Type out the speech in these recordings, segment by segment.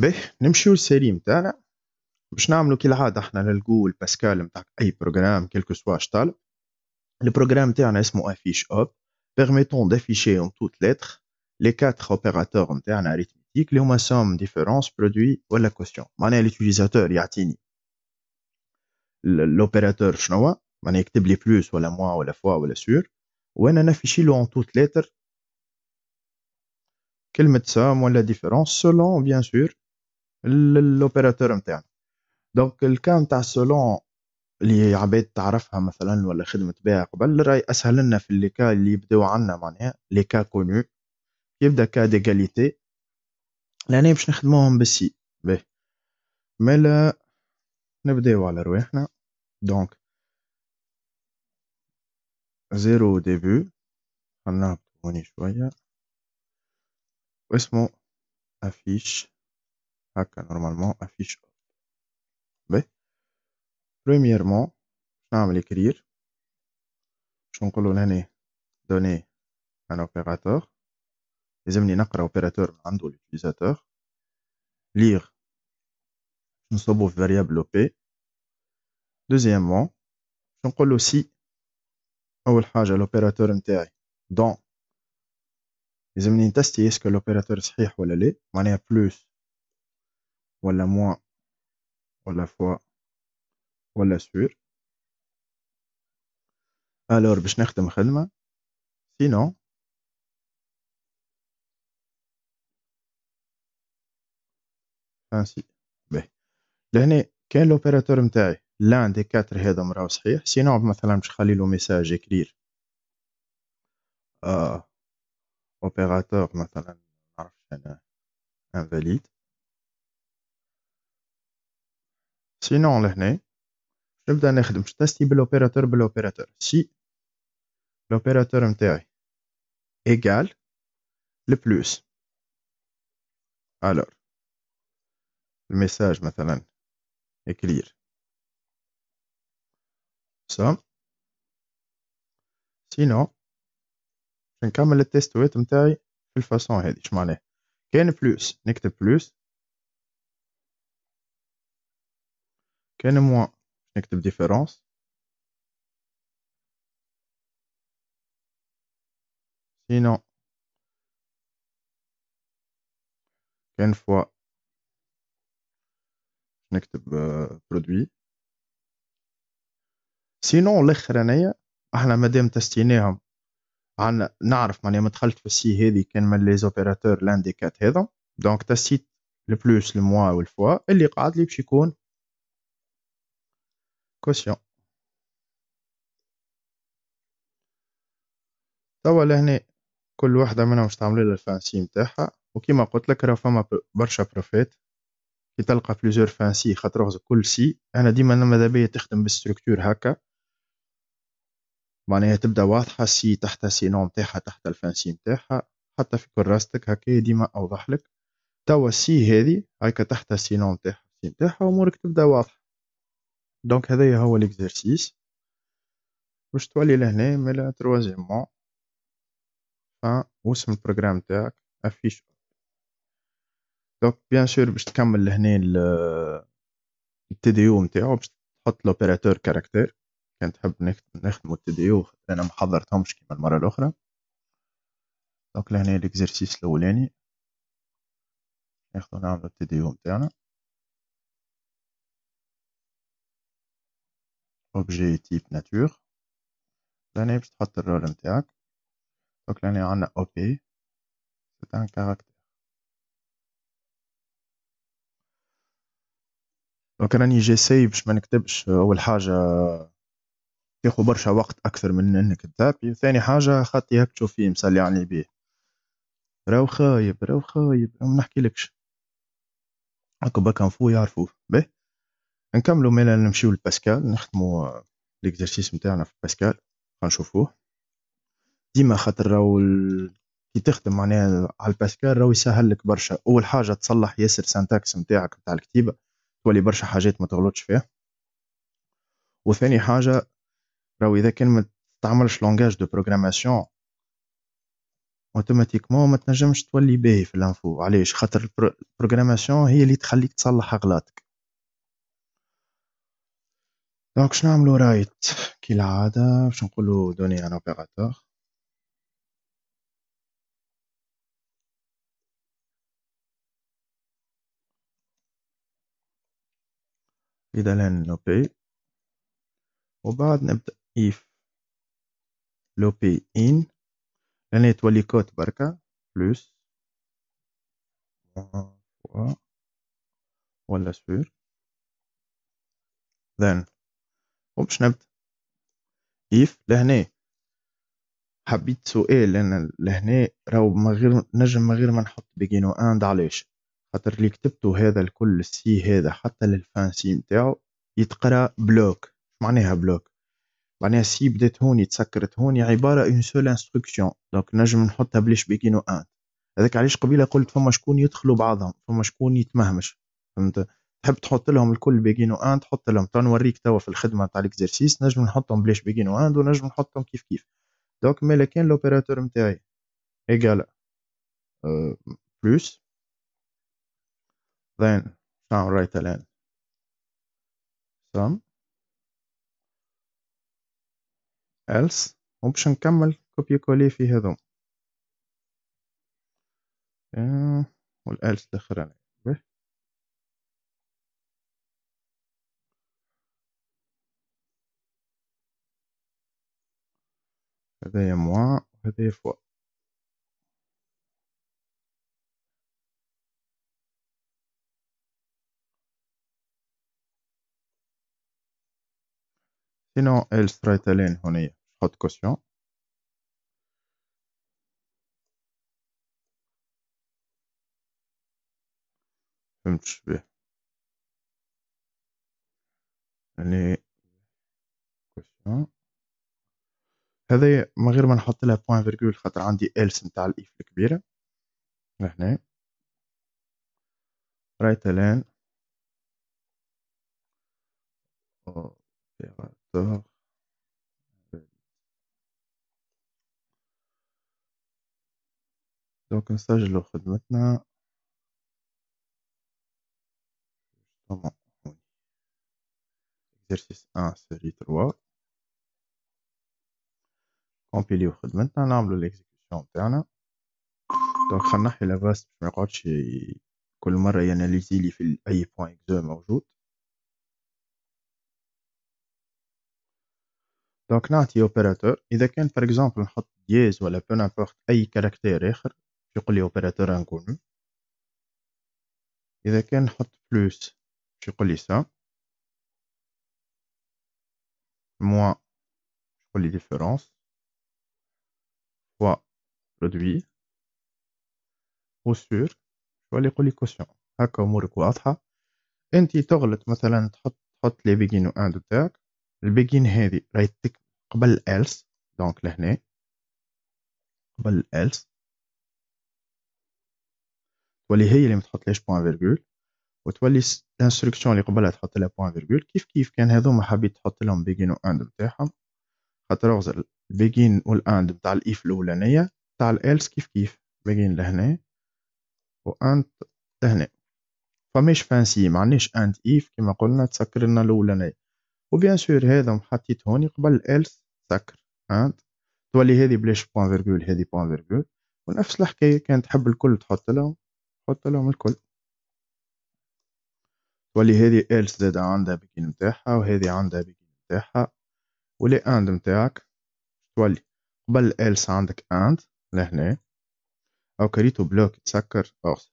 به نمشيو للسيري متاعنا باش نعملو كالعادة احنا نلقو الباسكال متاع أي بروغرام كيلكو سوا شطال. البروغرام تاعنا اسمه affiche up permettant d'afficher en toutes lettres les 4 opérateurs نتاعنا arithmétiques اللي هما somme, différence, produit ولا quotient. معناها l'utilisateur يعطيني l'opérateur شنو معناها يكتب لي بلوس ولا موان ولا فوا ولا سور وانا نافيشي له en toutes lettres كلمة somme ولا différence selon bien sûr l'opérateur نتاعنا. دونك الكام تاع selon اللي عباد تعرفها مثلا ولا خدمت بها قبل راي اسهل لنا في اللي كا اللي يبداو عندنا معناها لي كا كونو يبدا كا ديغاليتي لاني باش نخدموهم بالسي به مالا نبداو على رواحنا. دونك زيرو ديبي هنهبط هوني شويه واسمه افيش هكا نورمالمون افيش به. بريميرمون نعمل écrire باش نقولوا لهنا donner un opérateur لازمني نقرا opérateur من عنده l'utilisateur lire نصبو في variable p. deuxièmement باش نقولوا si اول حاجه l'opérateur نتاعي دون لازمني نتستي اسكو l'opérateur صحيح ولا لا معناها بلوس ولا موان ولا فوا ولا سور. الور باش نخدم خدمه سينو فانسي به لهنا كان لوبيراتور نتاعي لان دي 4 هذا مراه صحيح سينو مثلا باش نخلي له ميساج écrire اوبيراتور مثلا نعرفش انا انفاليد. سينو لهنا نبدا نخدم باش تستي بالاوبيراتور سي لوبيراتور نتاعي ايغال لبلوس الور الميساج مثلا écrire somme. سينو نكمل التيستوات نتاعي في الفاصون هذه. اش معناه كان بلوس نكتب بلوس كان موان نكتب ديفيرونس سينو كان فوا نكتب برودوي. سينو الاخرانيه احنا مادام تستيناهم عنا نعرف معناها ما دخلت في السي هذه كان من لي زوبيراتور لانديكات هذا دونك تستيت البلوس الموا والفوا اللي قاعد لي باش يكون كوسيون. توا لهنا كل واحدة منهم باش تعمل لها الفانسي نتاعها وكيما قلت لك راه فما برشا بروفيت كي تلقى بليزيور فانسي خاطر كل سي انا ديما ماذا بيا تخدم بالستركتور هكا معناها تبدا واضحة سي تحت سي نوم نتاعها تحت الفانسي نتاعها حتى في كراستك هكا ديما اوضح لك. توا السي هذه هاكا تحت السي نوم نتاعها السي نتاعها امورك تبدا واضحة. دونك هذايا هو ليكزرسيس باش تولي لهنا مالا تروازيمون واسم البروغرام تاعك افيش. دونك بيان سور باش تكمل لهنا التي دي او نتاعو باش تحط لوبيراتور كاركتير كان تحب نخدمو التي دي او انا ما حضرتهمش كيما المره الاخرى. دونك لهنا ليكزرسيس الاولاني ناخدو نعملو التي دي او نتاعنا اوبجي تيب ناتور لهنا باش تحط الرول نتاعك. دونك لهنا عندنا او بي سي ان كاركتير. دونك راني جيساي باش ما نكتبش اول حاجه تاخذ برشا وقت اكثر من انك تتابي ثاني حاجه خاطي هاك تشوف فيه مسلي على بيه راهو خايب ما نحكيلكش هاكا باكا نفو يعرفوه به. نكملوا مالا نمشيو لباسكال نخدموا ليكزرسيس نتاعنا في باسكال نشوفوه ديما خاطر راهو كي تخدم معناها على الباسكال راهو يسهل لك برشا. اول حاجه تصلح ياسر سانتاكس نتاعك نتاع الكتيبه تولي برشا حاجات ما تغلطش فيها. وثاني حاجه راهو اذا كان ما تعملش لونغاج دو بروغراماسيون اوتوماتيكمون ما تنجمش تولي باهي في الانفو. علاش؟ خاطر البروغراماسيون هي اللي تخليك تصلح اغلاطك. دونك شنو نعملو رايت كالعادة؟ باش نقولو دوني ان اوبيراتور. إذا لان لو بي، وبعد نبدأ if لو بي in، لأن تولي كوت بركا بلوس فوا ولا سور then. وباش نبدأ if لهنا حبيت سؤال، لأن لهنا راهو من غير نجم من غير ما نحط بيجينو اند. علاش؟ خاطر اللي كتبتو هذا الكل السي هذا حتى للفانسي نتاعو يتقرا بلوك. معناها بلوك معناها سي بدات هوني تسكرت هوني عباره اون سول انستركسيون، دونك نجم نحطها بلاش بيجينو ان. هذاك علاش قبيله قلت فما شكون يدخلوا بعضهم، فما شكون يتمهمش. فهمت؟ تحب تحط لهم الكل بيجينو ان تحط لهم. نوريك توا في الخدمه تاع الاكزرسيس نجم نحطهم بلاش بيجينو ان ونجم نحطهم كيف كيف. دونك مالا كان لوبيراتور نتاعي ايجال بلوس then now write len sum else. وباش نكمل كوبي كولي في هذوم والالس الاخراني. هذايا موان وهذايا فوا. سينو else رايت لين هونيا حط كوسيون. فهمتش بيه يعني كوسيون. هذايا من غير ما نحط لها بوان فيرغول خاطر عندي else نتاع الاف الكبيره لهنا. رايت لين اوبيراتور. دونك نسجلو خدمتنا طبعا exercice 1 série 3. كومبيليو خدمتنا نعملو الاكزيكسيون تاعنا. دونك خلينا نحي لافاست باش ما يقعدش كل مرة ياناليزي لي في أي بوان إكزو موجود. دونك نعطي اوبيراتور. إذا كان باغ إكزومبل نحط دياز ولا بو نامبورت أي كاركتير آخر يقول لي اوبيراتور انكونو. إذا كان نحط بلوس يقول لي سا، موان يقول لي ديفيرونس، فوا برودوي، وسور يقول لي كوسيون. هكا أمورك واضحة. أنتي تغلط مثلا تحط لي بيجين اندو تاعك. البيجين هذه راهي تكتب قبل else، دونك لهنا قبل else تولي هي اللي ما تحطليش بوان فيرغول، وتولي الانستركسيون اللي قبلها تحط لها بوان فيرغول. كيف كيف كان هذوما حبيت تحط لهم بيجين واند نتاعهم، خاطر اغزر البيجين والاند نتاع الاف الاولانيه تاع الالس كيف كيف بيجين لهنا واند لهنا. فماش فانسي معناش اند اف كما قلنا تسكر لنا الاولانيه. وبيان سور هذا حطيت هوني قبل الالس سكر اند، تولي هذه بلاش بوان فيرغول هذه بوان فيرغول. ونفس الحكايه كان تحب الكل تحط لهم الكل. تولي هذه إلس زادا عندها بيجين نتاعها وهذه عندها بيجين نتاعها. ولي اند نتاعك تولي قبل إلس عندك اند لهنا، أو كريتو بلوك تسكر أغسل.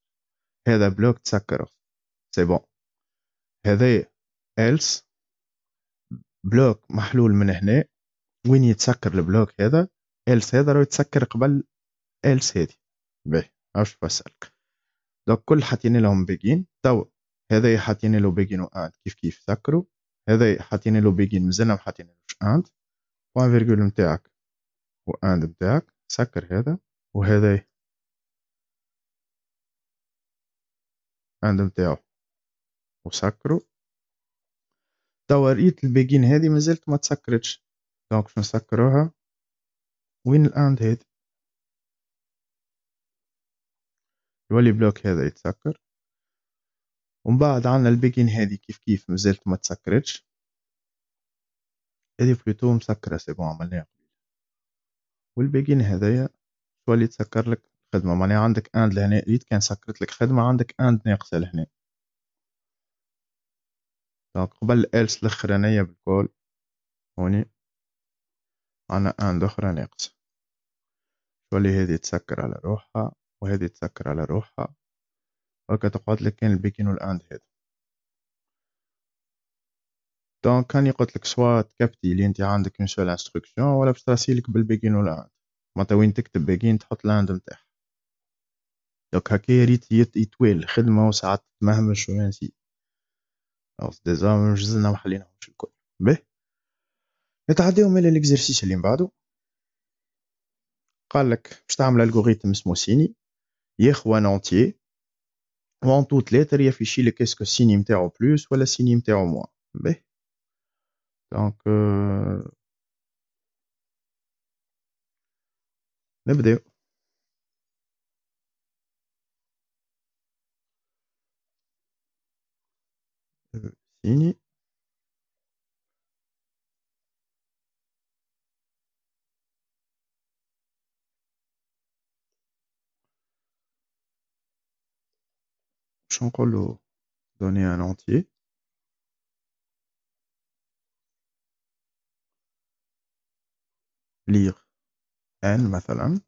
هذا بلوك تسكر أغسل سي بون. هذا إلس بلوك محلول من هنا وين يتسكر البلوك هذا. إلس هذا راه يتسكر قبل إلس هذه. باهي عرفت بسألك. دوك كل حاطين لهم بيجين. تو هذا حاطين له بيجين واند كيف كيف سكروا. هذا حاطين له بيجين مازلنا ما حاطينلوش اند. بوان فيرغول نتاعك واند نتاعك سكر هذا، وهذا اند نتاعو وسكروا. توا ريت البيجين هذه مازالت ما تسكرتش، دونك باش نسكروها. وين الاند هذه؟ يولي بلوك هذا يتسكر. ومن بعد عندنا البيجين هذه كيف مازالت ما تسكرتش، هذه بلوتو مسكرة سي بون عملناها. والبيجين هذايا تولي تسكر لك الخدمة، معناها عندك اند لهنا ريت كان سكرت لك خدمة، عندك اند ناقصة لهنا. دونك قبل الالس الاخرانية بالكل هوني عندنا اند اخرى ناقصة، تولي هذه تسكر على روحها وهذه تسكر على روحها، وهكا تقعد لك كان البيجين والاند هذا. دونك كان يقول لك سوا تكبتي اللي انت عندك اون سول انستركسيون، ولا باش تراسيلك بالبيجين والاند، معناتها وين تكتب بيجين تحط الاند نتاعها. دوك هكا ريت يطويل الخدمة وساعات تمهمش ونسي. ديجا مش زلنا محليناهمش الكل. باهي نتعداو من الاكزرسيس اللي من بعده. قال لك باش تعمل الغوريثم اسمه سيني، ياخذ ان اونتيي وان توت ليتر يافيشي لك اسكو السيني نتاعو بلوس ولا السيني نتاعو موان. باهي دونك نبداو. سيني باش نقولو دوني ان اونتيي ليغ ان مثلا،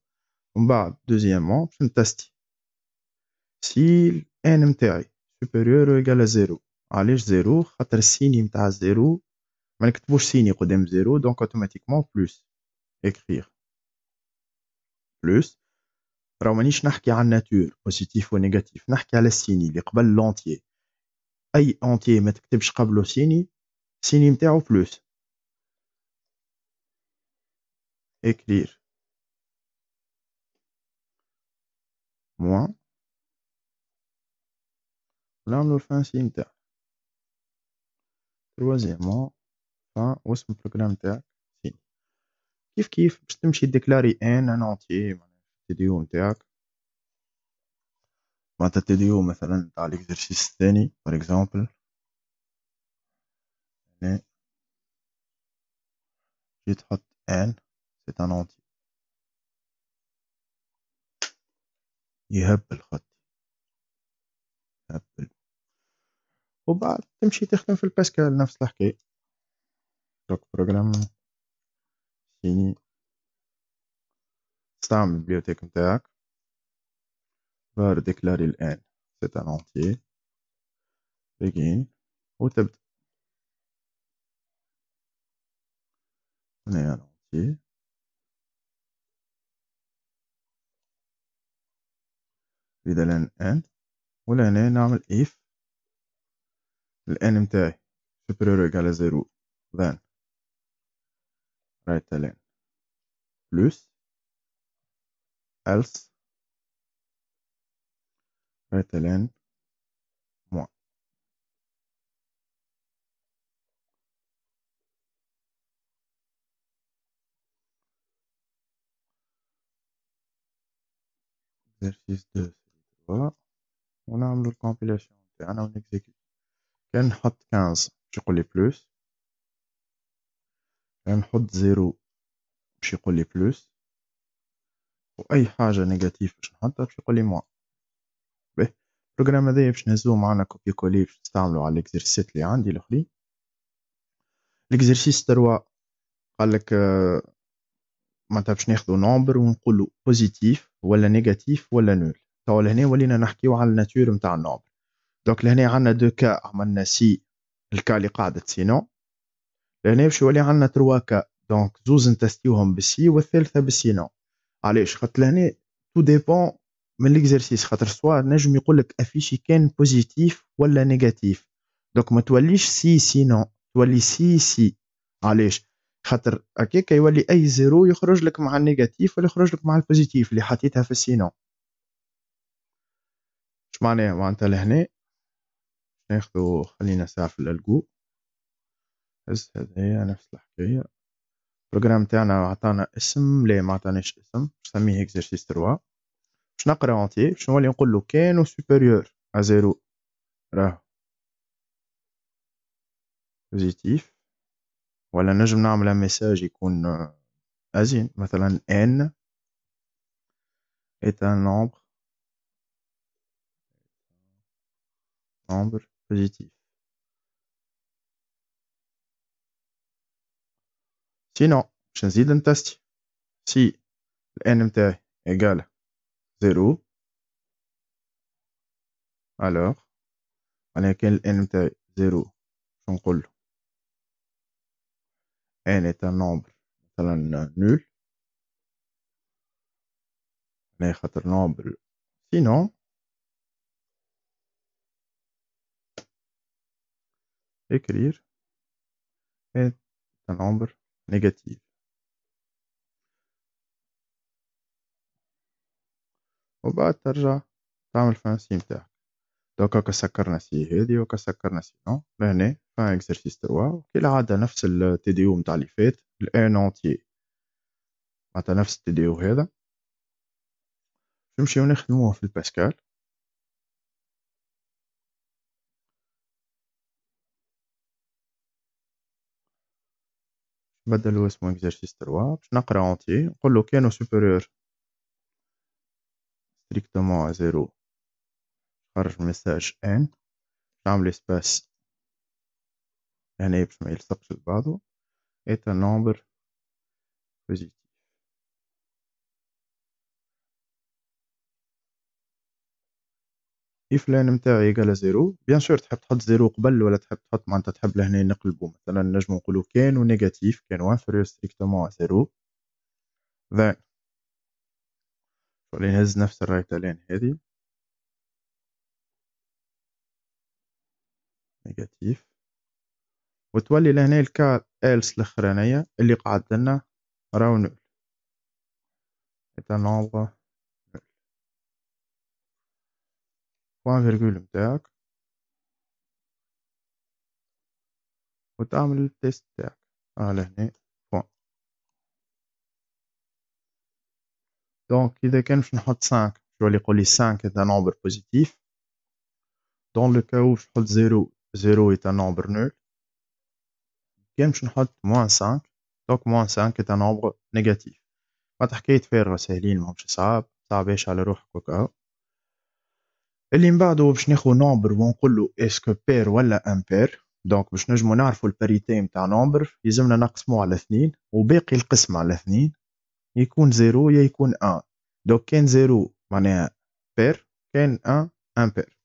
ومن بعد دوزيامون باش نتستي سي الان نتاعي supérieur ou égal à 0. علاش 0؟ خاطر السيني نتاع 0 ما نكتبوش سيني قدام 0، دونك اوتوماتيكمون بلوس écrire بلوس. راه مانيش نحكي عن ناتور بوزيتيف ونيجاتيف، نحكي على السيني اللي قبل لونتيي. اي اونتيي ما تكتبش قبله سيني، السيني نتاعو بلوس. écrire موان ونعملو الفانسي نتاعو. تروازيامون فان واسم البروغرام نتاعك سيني. كيف باش تمشي ديكلاري ان اونتيي تي دي او نتاعك، معناتها تي دي او مثلا تاع ليكزرسيس الثاني بار اكزومبل. هنا جي تحط ان سي ان اونتي يهبل خط يهبل، وبعد تمشي تخدم في الباسكال نفس الحكاية. دوك بروغرام سيني تستعمل البيبليوتيك نتاعك var ديكلاري الان سي ان اونتي begin وتبدا هنا ان اونتي نزيد لان ان، ولهنا نعمل if الان نتاعي superior egal à 0 then right ln plus else right ln moins. exercice 2 3 ونعملو الكومبيلاسيون نتاعنا ونكزيكيوت. كان نحط 15 باش يقول لي بلوس، كان نحط 0 باش يقول لي بلوس، واي حاجه نيجاتيف باش نحطها باش يقول لي موان. باهي البروغرام هذايا باش نهزوه معنا كوبي كولي باش نستعملو على الاكزرسيسات اللي عندي الاخرين. الاكزرسيس 3 قال لك معناتها باش ناخذو نومبر ونقولو بوزيتيف ولا نيجاتيف ولا نول. تو لهنا ولينا نحكيو على الناتور نتاع النومبر. دونك لهنا عندنا دو كا، عملنا سي الكا اللي قاعدة سينو، لهنا باش يولي عندنا 3 كا، دونك زوز نتستيوهم بالسي والثالثة بالسينو. علاش؟ خاطر لهنا تو ديبون من ليكزرسيس، خاطر سوا نجم يقول لك افيشي كان بوزيتيف ولا نيجاتيف، دونك ما توليش سي سينو، تولي سي سي. علاش؟ خاطر هكاك يولي اي زيرو يخرج لك مع النيجاتيف ولا يخرج لك مع البوزيتيف اللي حطيتها في السينو. اش معناها؟ معناتها لهنا ناخذ، خلينا ساعة في الالجو هز هذايا نفس الحكاية. البروغرام تاعنا عطانا اسم، لا ما عطاناش اسم، نسميه اكزرسيس 3. باش نقرا انتي باش نولي نقول له كان سوبيريور ا زيرو راه بوزيتيف، ولا نجم نعمل ميساج يكون ازين مثلا n est un nombre positif. sinon باش نزيد نتستي si n نتاعي égal 0 alors معناها كان n نتاعي 0 شو نقول له n est un nombre مثلا nul معناها خاطر nombre sinon écrire est un nombre négatif. وبعد ترجع تعمل فانسي نتاعك. دوكا هاكا سكرنا سي هادي وهاكا سكرنا سي نو لهنا فان اكزرسيس 3 كالعادة نفس التي دي او نتاع اللي فات الان اونتيي معناتها نفس التي دي او هذا نمشيو نخدموه في الباسكال. بدل هو اسمه اكزرسيس 3 باش نقرا اونتيي نقول له كانوا سوبيريور ستريكتومون ا زيرو خرج ميساج ان نعمل سباس هنا باش ما يلصقش لبعضو est un nombre positif. if لان نتاعي يقال زيرو بيان سور تحب تحط زيرو قبل ولا تحب تحط معناتها تحب لهنا نقلبو مثلا نجمو نقولو كان ونيجاتيف كان انفيريور ستريكتومون زيرو then ولي نهز نفس الرايت لين هذه نيجاتيف وتولي لهنا الكار إلس الأخرانية اللي قعدت لنا راهو نول إتا نومبر نول بوان فيرغول نتاعك وتعمل التيست نتاعك لهنا بوان. دونك إذا كان باش نحط 5 يولي يقولي 5 إتا نومبر بوزيتيف دون لو كاو باش نحط 0 0 إتا نومبر نول كان باش نحط موان 5 دونك موان 5 إتا نومبر نيجاتيف. معناتها حكاية فارغة ساهلين ماهمش صعباش على روحك وكا. اللي من بعدو باش ناخو نومبر ونقولو اسكو بير ولا امبير. دونك باش نجمو نعرفو الباريتي متاع نومبر يلزمنا نقسمو على 2 وباقي القسم على 2 يكون 0 يا يكون 1. دونك كان 0 معناها بير كان 1 امبير.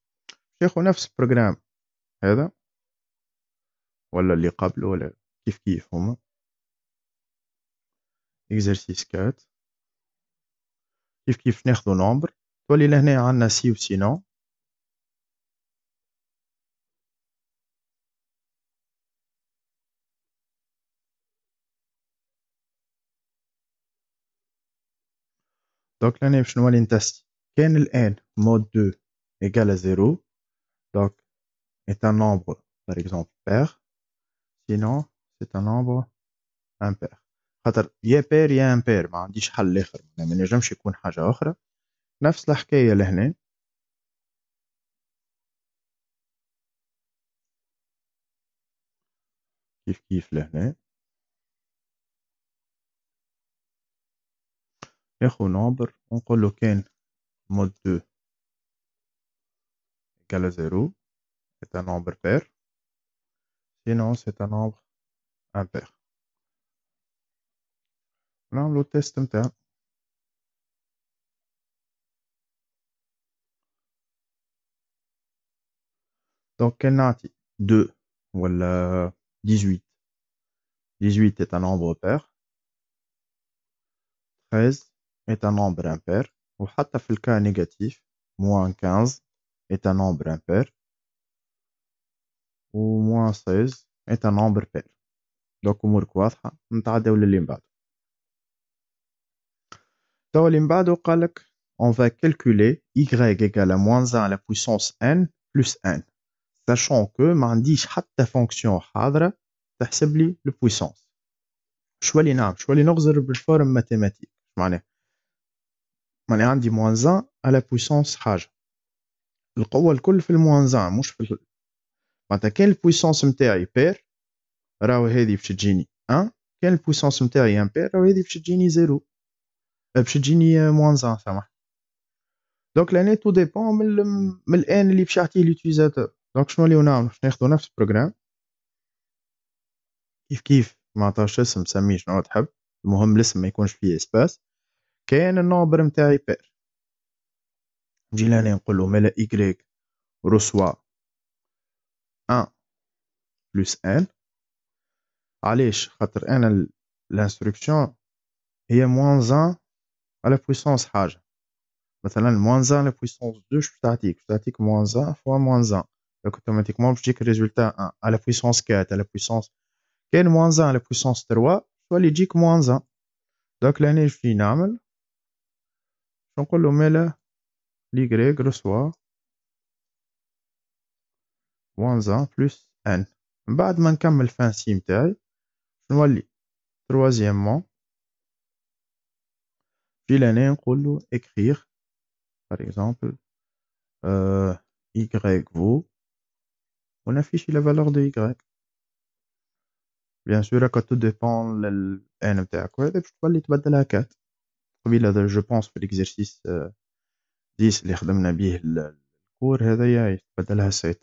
ناخو نفس البروغرام هذا ولا اللي قبله ولا كيف هما اكزرسيس 4 كيف ناخدو نومبر تولي لهنا عندنا سي و سينون دونك لهنا باش نولي نتستي كان الان مود 2 égale à 0 donc est un nombre par exemple pair sinon c'est un nombre impair خاطر يا بير يا امبير ما عنديش حل اخر ما نجمش يكون حاجه اخرى. نفس الحكايه لهنا كيف لهنا ناخو نومبر ونقول له كان مود 2 égale à 0 c'est un nombre pair sinon c'est un nombre impair. نعملو التيست نتاعو دونك كان نعطي 2 ولا 18 18 est un nombre pair 13 est un nombre impair وحتى في الكا نيجاتيف moins 15 est un nombre impair و moins 16 est un nombre pair. دونك أمورك واضحة نتعداو للي من بعدو. توا اللي من بعدو قالك on va calculer y égale à moins 1 à la puissance n plus n sachant que ما عنديش حتى فونكسيون حاضرة تحسب لي البويسونس. شو اللي نعمل شو اللي نغزر بالفورم ماتيماتيك معناه ماني عندي موان 1 على بويسونس حاجة، القوة الكل في الموان 1 مش في معناتها كان البويسونس نتاعي بير راهو هذه باش تجيني 1، كان البويسونس نتاعي امبير راهو هذه باش تجيني 0، باش تجيني موان 1 سامح. دونك لاني تو ديبون من الان اللي باش يعطيه ليوتيزاتور. دونك شنو اللي نعملو، باش ناخدو نفس البروغرام كيف ما عطاش اسم سميه شنو تحب، المهم الاسم ما يكونش فيه اسباس. كاين النومبر نتاعي بير، نجي لهنا نقول له ملا y reçoit 1 plus n. علاش؟ خاطر انا الانستركسيون هي موان 1 على بويسونس حاجه، مثلا موان 1 على بويسونس 2 باش تعطيك موان 1 فوا موان 1، دونك اوتوماتيكمون باش تجيك الريزولتا 1 على بويسونس 4 على بويسونس. كاين موان 1 على بويسونس 3 تولي يجيك موان 1. دونك لهنا شنو نعمل، نقول له ملا لي reçoit موان 1 بلس n. من بعد ما نكمل فانسي نتاعي نولي troisièmement نجي لهنا نقول له écrire par exemple y vaut ونافيشي la valeur de y. bien sûr راك tout dépend n نتاعك وهذا باش تولي تبدلها 4. قبيله جو بونس في الاكزرسيس 10 اللي خدمنا به الكور هذايا تبدلها 7.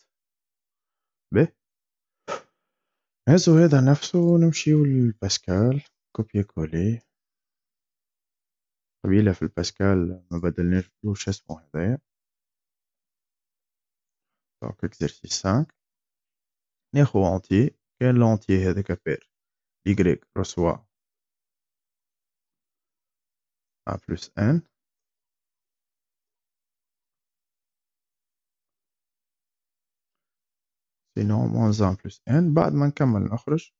به هزو هذا نفسه ونمشيو لباسكال كوبي كولي. قبيله في الباسكال ما بدلناش اسمه هذايا. دونك اكزرسيس 5 ناخو اونتي، كاين لونتي هذاك بير y reçoit 1 plus n. sinon moins 1 plus n. بعد ما نكمل نخرج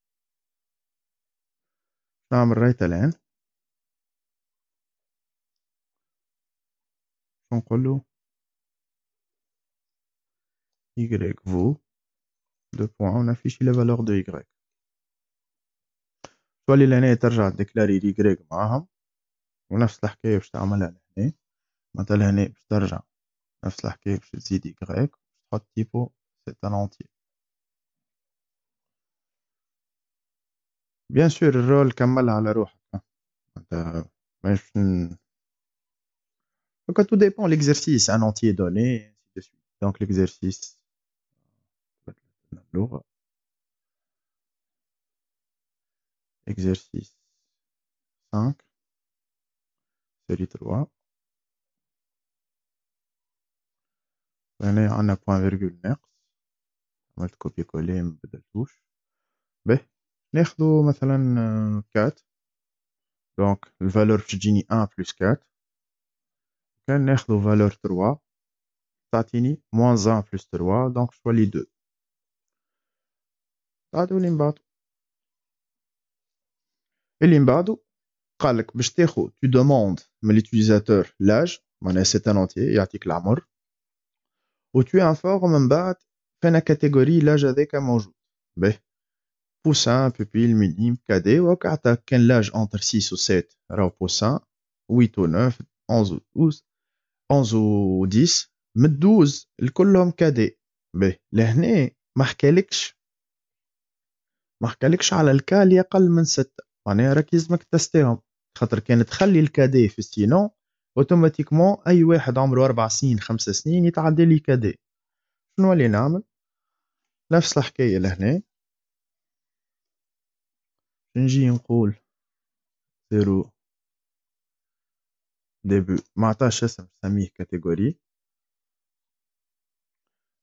نعمل رايت الان نقول له y vaut 2 points ونافيشي لا فالور دو y. تولي لهنا ترجع تديكلاري y معاهم ونفس الحكاية باش تعملها لهنا. مثلا هنا باش ترجع نفس الحكاية باش تزيد y تحط تيبو سيت ان اونتي. بيان سور الرول كملها على روحك انت ماهيش دونك tout dépend l'exercice un entier donné ainsi de suite. donc l'exercice اللغة exercice 5 série 3 هنا عندنا بوان فيرغول ناقص عملت كوبي كولي مبدلتوش. به ناخدو مثلا 4 دونك الفالور باش تجيني 1 بلس 4. كان ناخدو فالور 3 تعطيني موان 1 بلس 3 دونك تولي 2. تعادو اللي من بعدو قالك باش تاخد tu demandes من l'utilisateur l'âge معناها c'est un entier يعطيك العمر و tu informes من بعد فين كاتيجوري l'âge هذاك موجود. به poussin pupille minime cadet وهاك عطاك كان l'âge entre 6 و 7 راهو poussin 8 و 9 11 و 12 11 و 10 من 12 الكلهم كادي. به لهنا ما حكالكش على الكا اللي اقل من 6 معناها راك يلزمك تستيهم خاطر كان تخلي الكادي في السينون اوتوماتيكمون اي واحد عمره 4 سنين 5 سنين يتعدى لي كادي. شنو اللي نعمل نفس الحكايه لهنا نجي نقول 0 ديبو ما عطاش اسم سميه كاتيجوري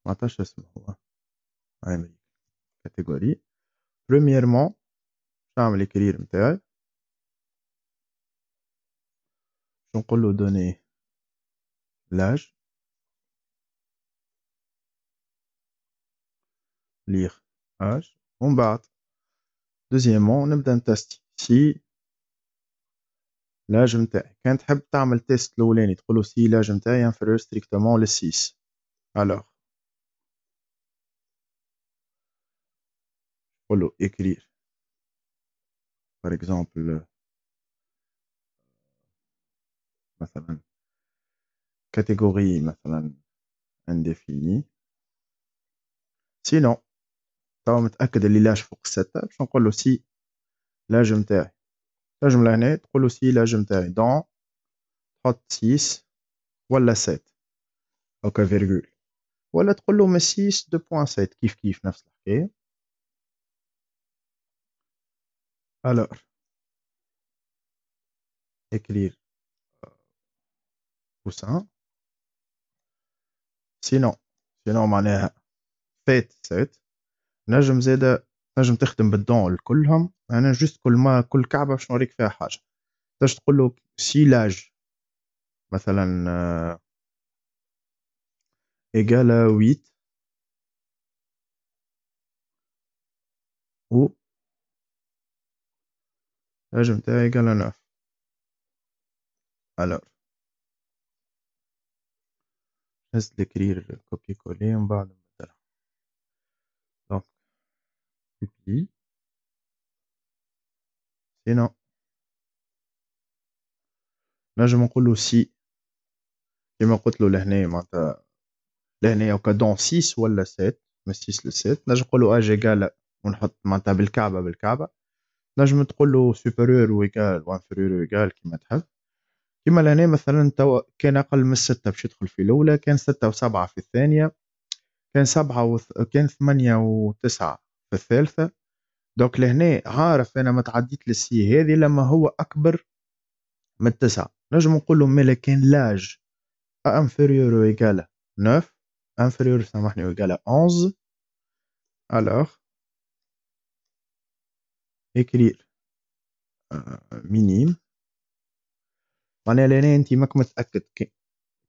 ما عطاش اسم هو عامل كاتيجوري. بريميرمون نعمل الكرير نتاعي نقول له دوني لاج لير اج ومن بعد دوزيامون نبدا نتستي سي لاج نتاعي. كان تحب تعمل تيست الاولاني تقول له سي لاج نتاعي انفيريور ستريكتومون ل 6 الوغ نقول له écrire par exemple مثلا catégorie مثلا indéfinie. sinon توا متأكد اللي لاج فوق 6 باش نقول له سي لاج نتاعي تنجم لهنا تقول له سي لاج نتاعي دون تحط 6 ولا 7 هكا فيرغول ولا تقول له من 6 2.7 كيف كيف نفس الحكاية. alors écrire coussin sinon معناها فات 7 نجم زاده نجم تخدم بالدون لكلهم. انا جست كل كعبه باش نوريك فيها حاجه باش تقول له سيلاج مثلا ايجالا 8 و لاج نتاعي ايجالا 9 alors نهز الكرير كوبي كولي ومن بعد نبدلها دونك كوبي سينو نجم نقول له سي كيما قلت له لهنا معناتها لهنا وكا دون 6 ولا 7 من 6 ل 7 نجم نقول له اج ايجال ونحط معناتها بالكعبه نجم تقول له سوبيريور ويكال وانفيريور ويكال كيما تحب. كيما لهنا مثلا توا كان اقل من 6 باش يدخل في الاولى كان 6 و7 في الثانيه كان 7 كان 8 و9 في الثالثه. دوك لهنا عارف انا ما تعديت للسي هذه لما هو اكبر من 9 نجم نقول له مالا كان لاج انفيريور ويكال 9 انفيريور سامحني ويكال 11 alors écrire minime معناها لهنا انت ماك متاكد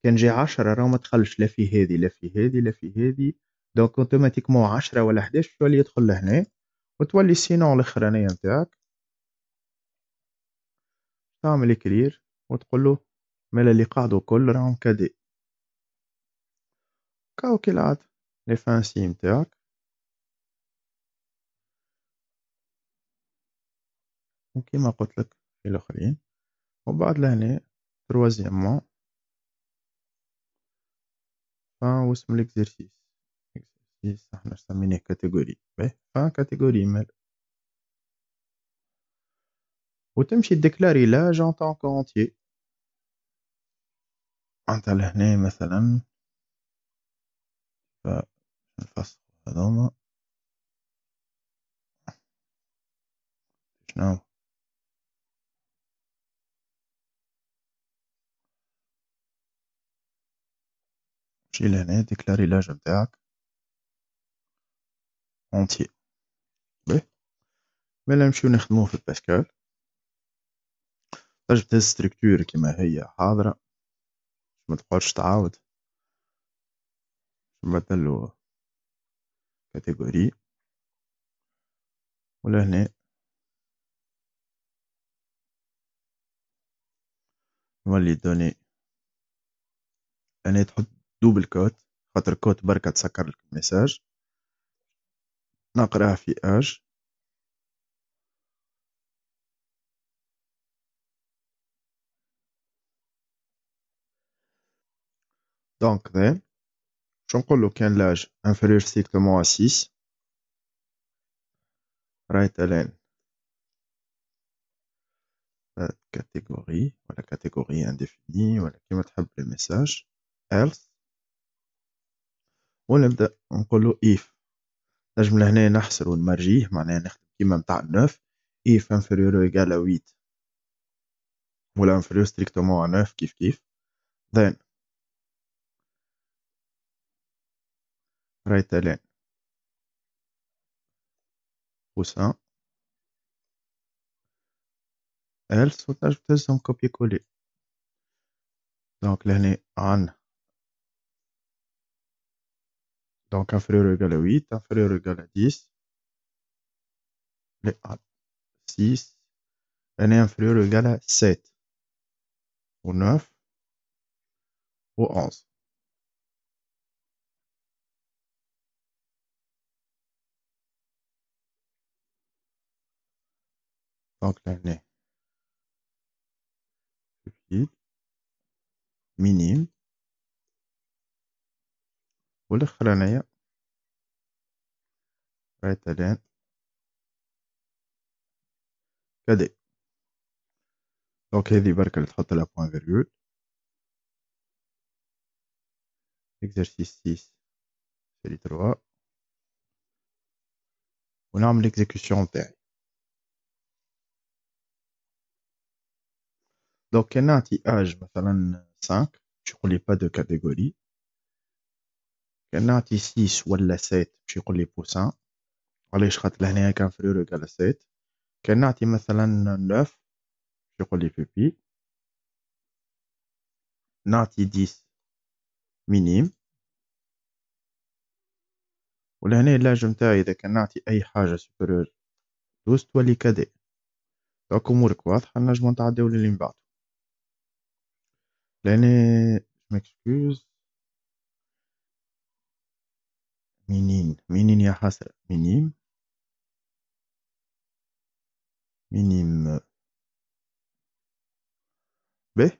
كان جاي 10 راه ما دخلش لا في هذه لا في هذه لا في هذه دونك اوتوماتيكمون 10 ولا 11 تولي يدخل لهنا وتولي السينون الاخرانيه نتاعك تعمل كلير وتقول له مالا اللي قاعدوا كل راهم كادي كاو كالعادة لي فانسي نتاعك وكيما قلت لك في الاخرين وبعد لهنا تروازيامون فان واسم الاكزرسيس اكزرسيس احنا سميناه كاتيجوري باهي فان كاتيجوري مال وتمشي ديكلاري لاج ان طون كونتيي انت لهنا مثلا فنفصل هذوما شنو تمشي لهنا ديكلاري لاج نتاعك اونتيي باهي مالا نمشيو نخدمو في باسكال تنجم تهز ستركتور كيما هي حاضرة ما تقعدش تعاود نبدلو كاتيجوري ولهنا نولي دوني هنا تحط دوبل كوت خاطر كوت بركة تسكر لك الميساج نقراه في اج دونك ذن شو نقولو كان لاج انفيريور ستريكتومون ا 6 رايت الين كاتيجوري ولا كاتيجوري انديفيني ولا كيما تحب الميساج else ونبدا نقولو if نجم لهنا نحصر ونمرجيه معناها نخدم كيما نتاع 9 if inférieur ou égal à 8 ولا inférieur strictement à 9 كيف كيف then right الين coussin else وتنجم تهزهم كوبي كولي دونك لهنا عندنا دونك inférieur ou égal à 8 inférieur ou égal à 10 لا 6 هنا inférieur ou égal à 7 و 9 و 11 دونك لهنا minime والاخرانية رايت الان كدي. دونك هذي برك اللي تحط لها بوان فيرغول. اكزرسيس 6 سيري 3 ونعمل الاكزيكسيون تاعي. دونك كان نعطي اج مثلا 5 باش يقول لي با دو كاتيجوري. كان نعطي 6 ولا 7 باش يقول لي بوسان. علاش؟ خاطر لهنايا كان فريور ايكال 7. كان نعطي مثلا 9 باش يقول لي بيبي. نعطي 10 مينيم. ولهنا اللاج نتاعي اذا كان نعطي اي حاجه سوبيريور 12 تولي كادي. دونك امورك واضحه، نجمو نتعداو للي من بعد. لاني مكسكوز منين يا حسرة. منين به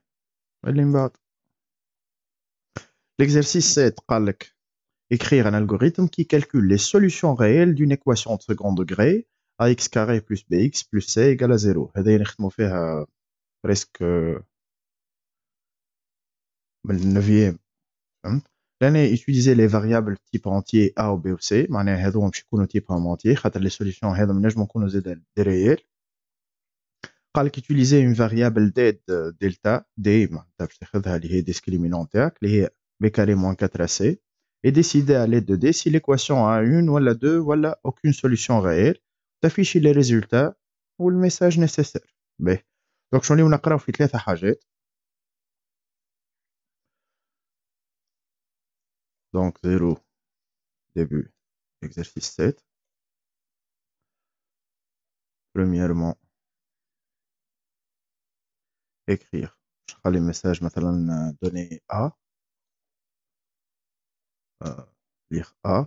اللي من بعد. l'exercice 7 قال لك écrire un algorithme qui calcule les solutions réelles d'une équation de second degré à x carré plus bx plus c égale à 0. هذا نخدمو فيها presque من 9e. فهمت؟ لأن utiliser les variables type entier a ou b ou c معناها هذوما باش يكونوا type entier خاطر les solutions هذوما نجمو نكونوا زاد des réels. قال لك utiliser une variable d delta d معناتها باش تاخذها اللي هي discriminant تاعك اللي هي b carré moins 4ac et décider à l'aide de d si l'équation a une ولا deux ولا aucune solution réelle. تافيشي les résultats ou le message nécessaire. باهي دونك شنو اللي نقراو في 3 حاجات. Donc 0 début exercice 7. Premièrement écrire. Je ferai les messages مثلا donner A lire A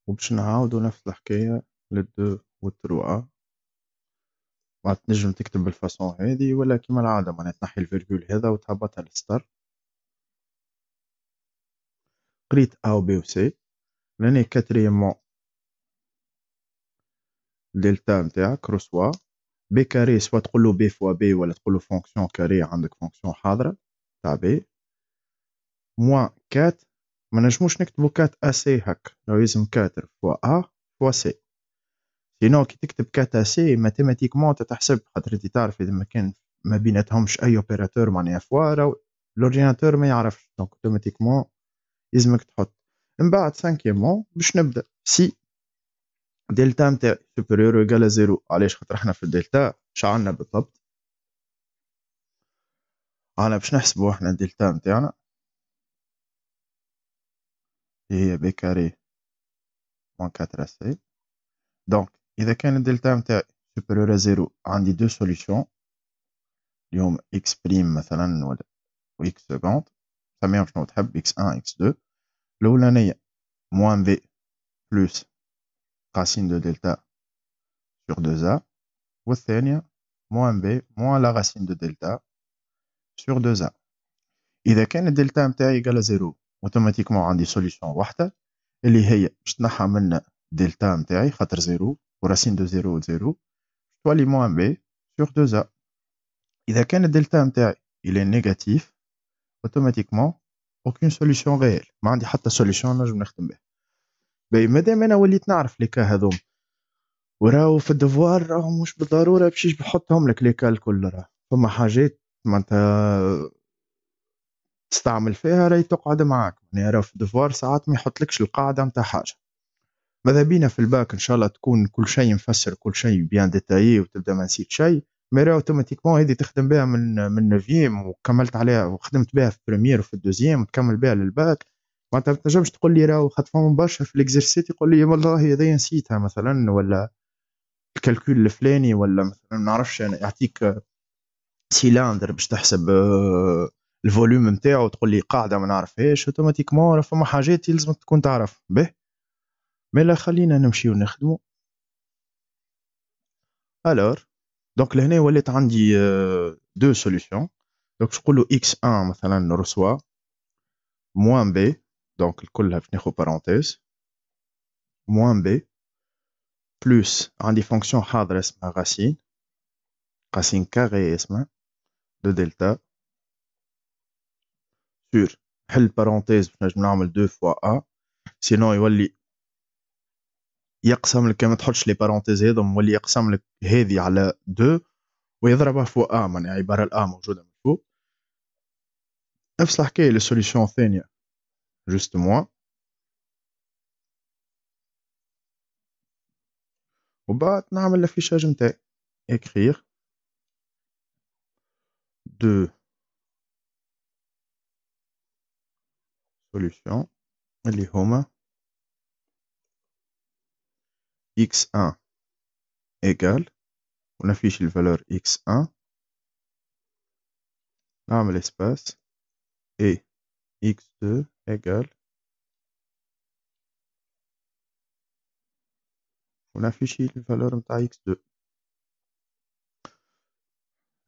وباش نعاودو نفس الحكاية لل2 وال3. ما تنجم تكتب بالفاصون هذه ولا كيما العادة معناها تنحي الفيرغول هذا وتهبطها للسطر. قريت A و B و C. لاني كاتريمون دلتا نتاعك رسوا B كاري سوا تقول له B فوا B ولا تقول له فونكسيون كاري عندك فونكسيون حاضرة تاع B موان 4. ما نجموش نكتبو 4 AC هكا لازم 4 فوا A فوا C. سينو كي تكتب 4 AC ماتيماتيكمون تتحسب خاطر انت تعرف اذا ما كان ما بيناتهمش اي اوبيراتور معناها فوا راهو لورديناتور ما يعرفش. دونك اوتوماتيكمون لازمك تحط من بعد 5 باش نبدا سي دلتا نتاعي سوبيريور ايكال 0. علاش؟ خاطر احنا في الدلتا اش عندنا بالضبط؟ انا باش نحسبوا احنا الدلتا نتاعنا هي بي كاري موان 4 سي. دونك اذا كان الدلتا نتاعي سوبيريور 0 عندي دو سوليوشن اليوم اكس بريم مثلا ولا اكس سكوند سميهم شنو تحب اكس 1 اكس 2. الاولانيه موان في بلس racine de delta sur 2a والثانية moins b moins la racine de delta sur 2a. إذا كان الدلتا متاعي يقال 0 اوتوماتيكمون عندي سوليوشن واحدة اللي هي باش تنحى من دلتا متاعي خاطر 0 وراسين دو 0 0 تولي moins b sur 2a. إذا كان الدلتا متاعي il est négatif اوتوماتيكمون aucune solution réelle ما عندي حتى سوليوشن نجم نخدم بها. باهي مادام أنا وليت نعرف لي كا هذوما وراو في الدفوار راهم مش بالضروره باش بحطهم لك لي كال كل راه فما حاجات معناتها تستعمل فيها راهي تقعد معاك. يعني راه في الدفوار ساعات ما يحطلكش القاعده نتاع حاجه. ماذا بينا في الباك ان شاء الله تكون كل شيء مفسر كل شيء بيان ديتايي وتبدا ما نسيت شيء. مي راه اوتوماتيكمون هذه تخدم بها من نوفيام وكملت عليها وخدمت بها في بريمير وفي الدوزيام وتكمل بها للباك. معناتها ما تنجمش تقول لي راه خاطر فما برشا في الاكزرسيت يقول لي والله هذايا نسيتها مثلا ولا الكالكول الفلاني ولا مثلا ما نعرفش انا يعطيك سيلاندر باش تحسب الفوليوم نتاعو تقول لي قاعده ما نعرفهاش اوتوماتيكمون فما حاجات لازم تكون تعرف به. ملا خلينا نمشيو نخدمو. الور دونك لهنا ولات عندي دو سوليوشن دونك باش نقولو x1 مثلا reçoit moins b دونك الكلها باش ناخو بارونتيز moins b plus عندي فونكسيون حاضرة اسمها racine كاري اسمها دو دلتا sur حل بارونتيز باش نجم نعمل 2 fois a سينو يولي يقسم لك كان ما تحطش لي بارونتيز هذم يولي يقسم لك هذه على 2 ويضربها فوق a معناها عبارة الا موجودة من فوق. نفس الحكاية للسوليسيون الثانية juste moins وبعد نعمل الافيشاج نتاعي écrire 2 solutions اللي هما x1 égale ونفيش الفالور x1 نعمل espace et x2 égale ونفيشي الفالور نتاع x2.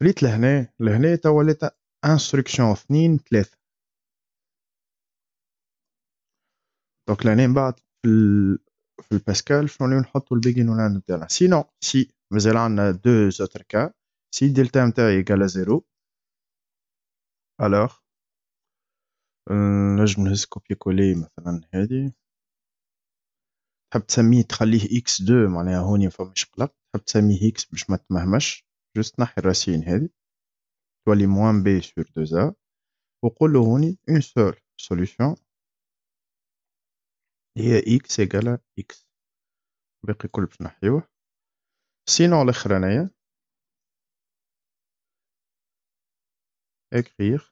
ريت لهنا توا ولات انستركسيون 2 3 دونك لهنا من بعد في الباسكال شنو نحطو البيجين ولاند نتاعنا سينو سي مازال عندنا 2 زوتر كا سي دلتا نتاعي ايكال 0 الوغ نجم نهز كوبي كولي مثلا هادي تحب تسميه تخليه اكس 2 معناها هوني مفماش قلق تحب تسميه اكس باش ما تمهمش جوست نحي الراسين هادي تولي موان بي سور 2 ا وقول له هوني اون سول سوليوشن هي اكس ايكال اكس باقي كل باش نحيوه سينو الاخرانية écrire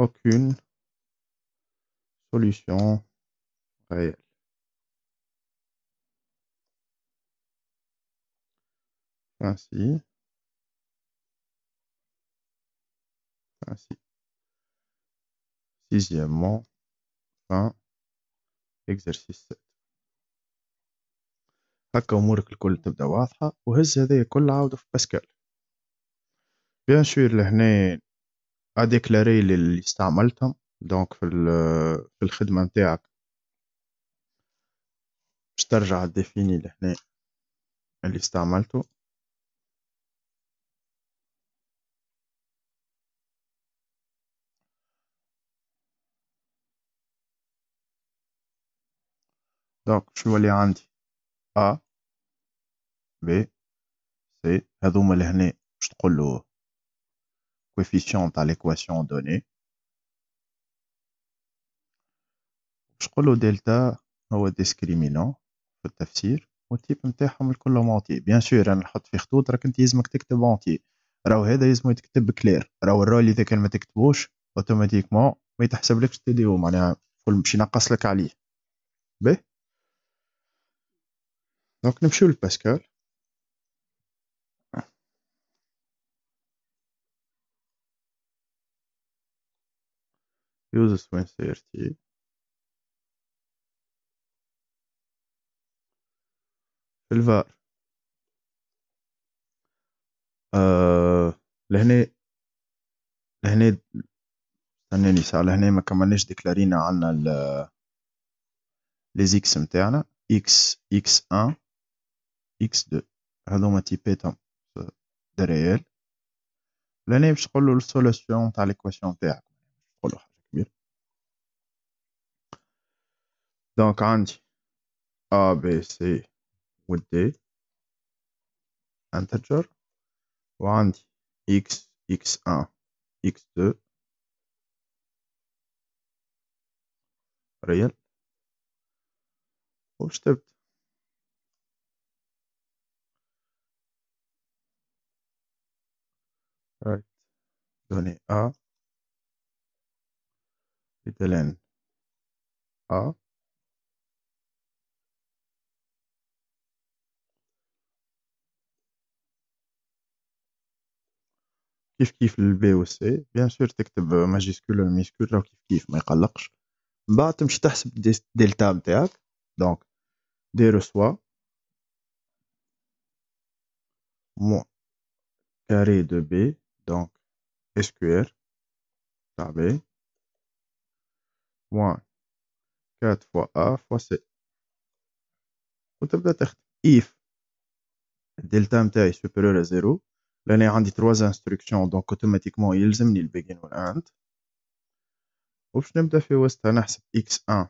aucune solution réelle. Ainsi. Sixièmement, fin exercice 7. هكا أمورك الكل تبدا واضحة وهز هذايا كل عاودة في باسكال. بيان سور لهنا أديكلاري اللي استعملتهم دونك في الخدمة نتاعك باش ترجع تديفيني لهنا اللي استعملته دونك شنو اللي عندي A B C هذوما لهنا باش تقولو coefficient تاع l'équation donnée باش تقولو دلتا هو discriminant في التفسير والتيب نتاعهم الكل معطي. بيان سور انا نحط في خطوط راك انت يلزمك تكتب اونتي راهو هذا يلزم يتكتب كلير راهو الرول اذا كان ما تكتبوش اوتوماتيكمون ما يتحسبلكش تي دي او معناها باش ينقص لك عليه. باهي دونك نمشيو لباسكال use swing CRT في الفار لهنا استناني ساعة لهنا ما كملناش ديكلارينا عنا لي زيكس نتاعنا x1 x2 هذوما تيباتهم دو ريال لهنا باش تقولو السوليسيون تاع ليكواسيون تاعك تقولو حاجة كبيرة. دونك عندي A B C و D انتجر وعندي x x1 x2 ريال وباش تبدا رايت دوني A لتلان A كيف البي و سي بيان سور تكتب ماجيسكول ولا ميسكول راهو كيف ما يقلقش. من بعد تمشي تحسب دلتا نتاعك دونك دي رسوا carré de B, donc SQR تاع B, moins 4 fois A fois C. وتبدا تخدم if الدلتا نتاعي supérieur à 0 لأني عندي 3 instructions donc automatiquement يلزمني البيجين والأند. وباش نبدا في وسطها نحسب x1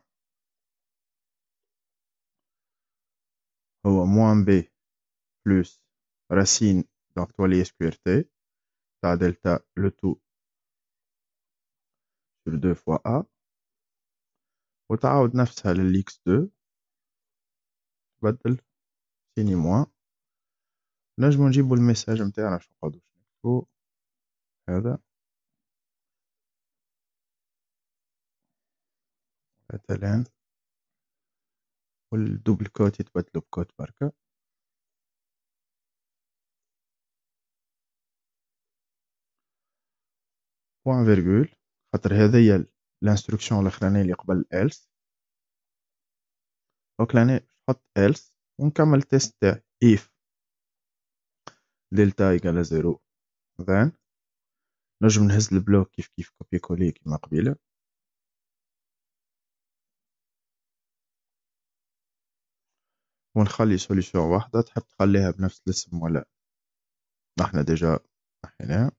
هو moins b plus racine donc تولي SQRT تاع دلتا le tout sur 2 fois a وتعاود نفسها للx2 تبدل سيني موان. نجمو نجيبو الميساج نتاعنا باش نقعدو نكتبو هذا مثلا والدوبل كوت يتبدلو بكوت بركة. بوان فيرغول خاطر هذيا الانستركسيون الاخرانية اللي قبل else دونك لهنا نحط else ونكمل تيست تاعي if دلتا ايكال 0 then نجم نهز البلوك كيف كوبي كولي كيما قبيلة ونخلي سوليسيون واحدة. تحب تخليها بنفس الاسم ولا نحنا ديجا نحيناها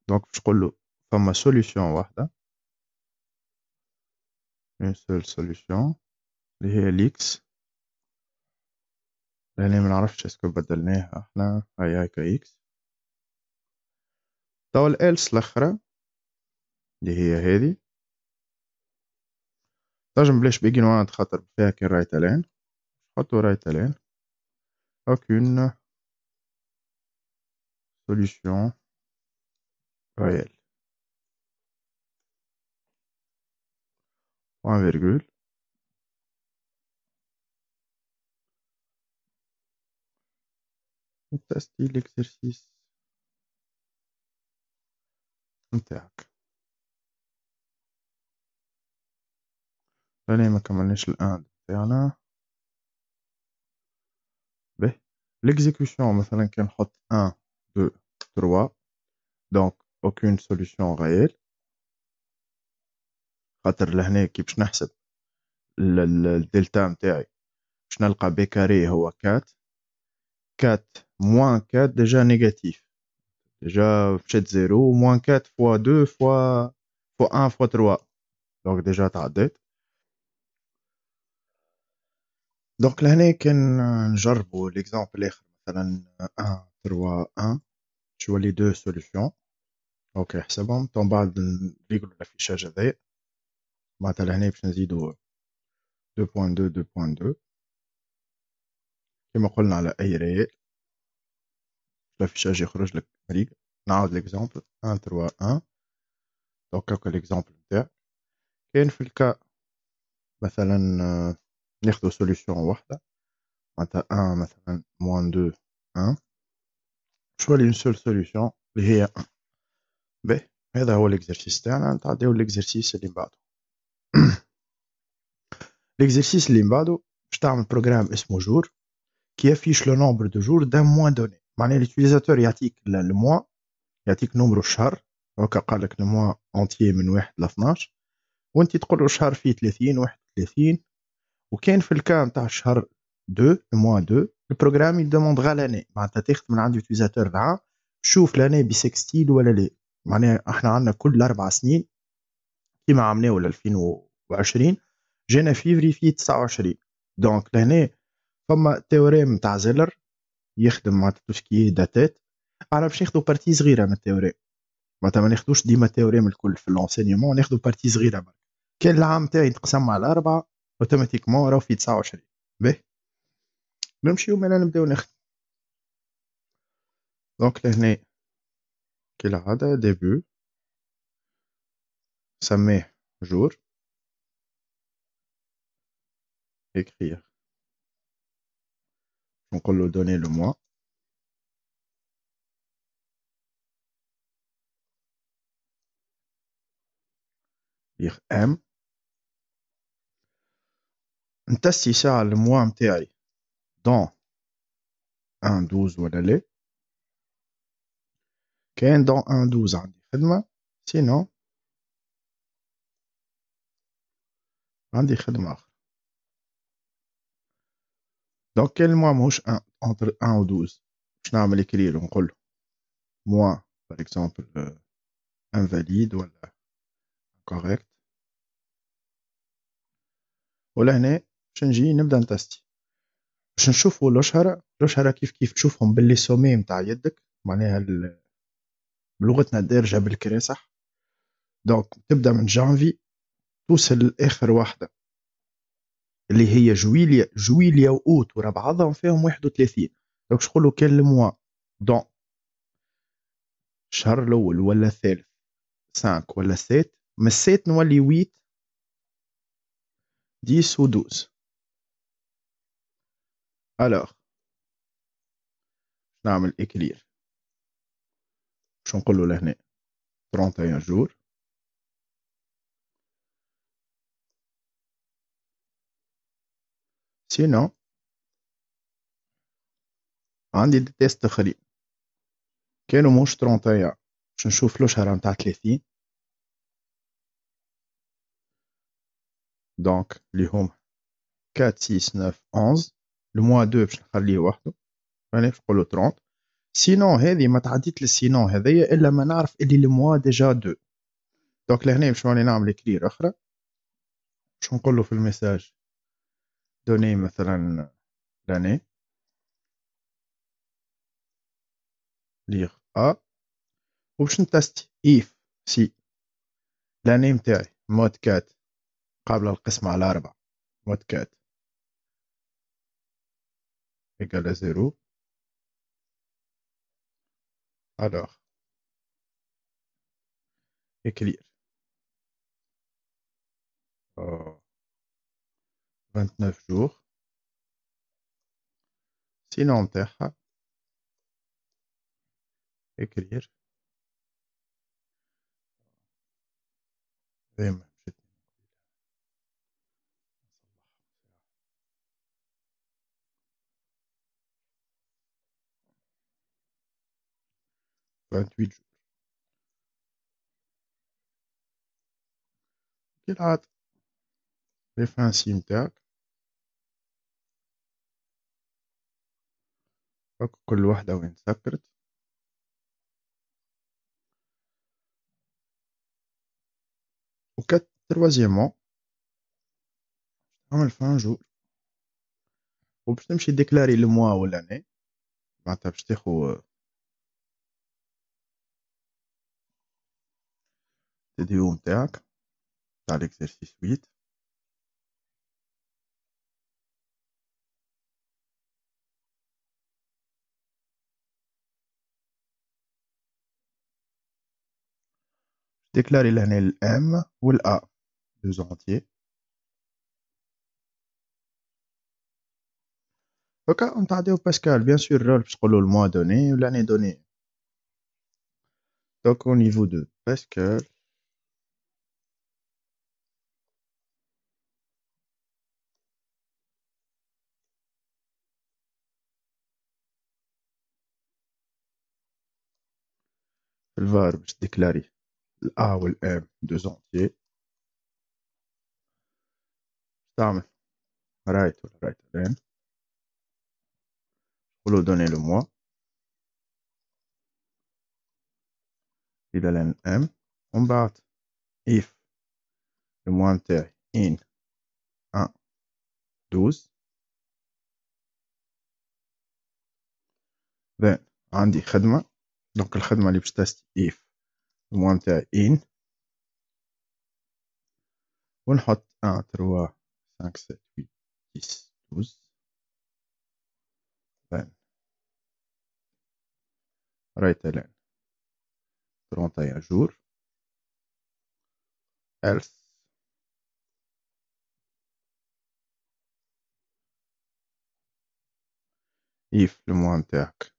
دونك باش نقولو فما سوليسيون واحدة une seule solution اللي هي ليكس لأني منعرفش اسكو بدلناها احنا هاي كاكس. توا الالس الاخرى اللي هي هذه نجم بلاش بيجين واحد خاطر فيها كي رايت الين نحطو رايت الين aucune solution réelle point virgule نتستي l'exercice نتاعك. لاني ما كملناش الان نتاعنا به l'exécution مثلا كي نحط 1 2 3 donc aucune solution réelle خاطر لهنا كي باش نحسب الدلتا نتاعي باش نلقى بي كاري هو 4 4 moins 4 déjà négatif déjà مشات 0 moins 4 fois 2 fois 1 fois 3 donc déjà تعديت. دونك لهنا كان نجربو ليكزامبل الاخر مثلا 1 3 1 تولي 2 سوليسيون اوكي حسبهم من بعد نريقلو الافيشاج هذايا معناتها لهنا باش نزيدو 2.2 2.2 كيما قلنا على اي ريال الافيشاج يخرج لك مريق. نعاود ليكزامبل 1 3 1 دونك هاكا ليكزامبل نتاع كاين في الكا مثلا ناخدو سوليسيون واحدة معناتها 1 مثلا موان 2 1 شوالي اون سول سوليسيون اللي هي 1 باهي. هذا هو الاكزرسيس تاعنا. نتعداو الاكزرسيس اللي من بعدو. الاكزرسيس اللي من بعدو باش تعمل بروغرام اسمه جور كي يافيش لو نومبر دو جور دان موان دوني معناها اليوتيليزاتور يعطيك الموا يعطيك نومبر الشهر هكا قال لك الموا اونتيي من 1 ل 12 وانت تقول له الشهر فيه 30 31 وكاين في الكا نتاع الشهر 2 الموا 2 البروغرام يدوموند غا لاني معناتها تاخذ من عند اليوتيليزاتور العام شوف لاني بسكستيل ولا لا معناها احنا عندنا كل 4 سنين كيما عملناه 2020 جانا فيفري فيه 29 دونك لهنا فما تيوريم تاع زيلر يخدم مع توسكي داتات. انا باش ناخذ بارتي صغيره من التيوريم معناتها ما ناخذوش ديما التيوريم الكل في اللونسينيومون ناخذ بارتي صغيره برك. كان العام تاعي يتقسم على 4 اوتوماتيكمون راهو في 29 باهي نمشيو مالا نبداو نخدم. دونك لهنا كالعاده ديبو سميه جور écrire نقول له donner le mois dire m نتسي ساعة الموا نتاعي dans 1 12 ولا لا كاين دون 1-12 عندي خدمة، سينو عندي خدمة أخرى. دونك كاين الموا ماهوش entre 1 و 12 باش نعمل écrire ونقول له moi par exemple invalide ولا correct، ولهنا باش نجي نبدا نتستي باش نشوفوا الأشهرة كيف تشوفهم باللي سومي متاع يدك، معناها بلغتنا الدارجة بالكري صح. دونك تبدا من جانفي توصل لآخر واحدة اللي هي جويليا وأوت ورا بعضهم فيهم 31. دونك شقولوا كان الموا دون الشهر الأول ولا الثالث 5 ولا 7، من 7 نولي 8 10 و 12. ألوغ نعمل إكلير باش نقولوا لهنا 31 جور. سينو عندي دي تيست اخرين كانوا موش 31 باش نشوف الأشهرة متاع 30. دونك اللي هم 4 6 9 11. الموا 2 باش نخليه وحده، يعني باش نقولوا 30. سينو هذه ما تعديت للسينو هذيا الا ما نعرف اللي الموا ديجا 2. دونك لهنا باش نولي نعمل كلير اخرى باش نقول له في الميساج دوني مثلا لاني ليغ ا، وباش نتستي اف سي لاني متاعي مود 4 قابله القسمة على 4 مود 4 ايكال 0. alors écrire 29 jours. sinon متاعها écrire دايما 28 jours كالعادة. ريفرنسي متاعك كل واحدة وين سكرت. وكت تروازيامون عمل 20 جور وباش تمشي ديكلاري الموا ولا ني معناتها باش تاخو تديو متاعك تاع ليكزرسيس 8. ديكلاري لهنا الام والا دو زونتيي. هكا نتعديو باسكال بيان سور الرول باش تقولو الموا دوني ولا ني دوني. دونك او نيفو دو باسكال في الفار باش ديكلاري الأ والأم دو زونتيي. تعمل رايت ولا رايت الان قولو دوني لو موا إلى لان أم ومن بعد إف الموا متاعي إن 1 12. then عندي خدمة دونك الخدمة اللي باش تستي إف الموا متاعي إن ونحط 1 3 5 7 8 10 12. then رايت الان 31 جور else if الموا متاعك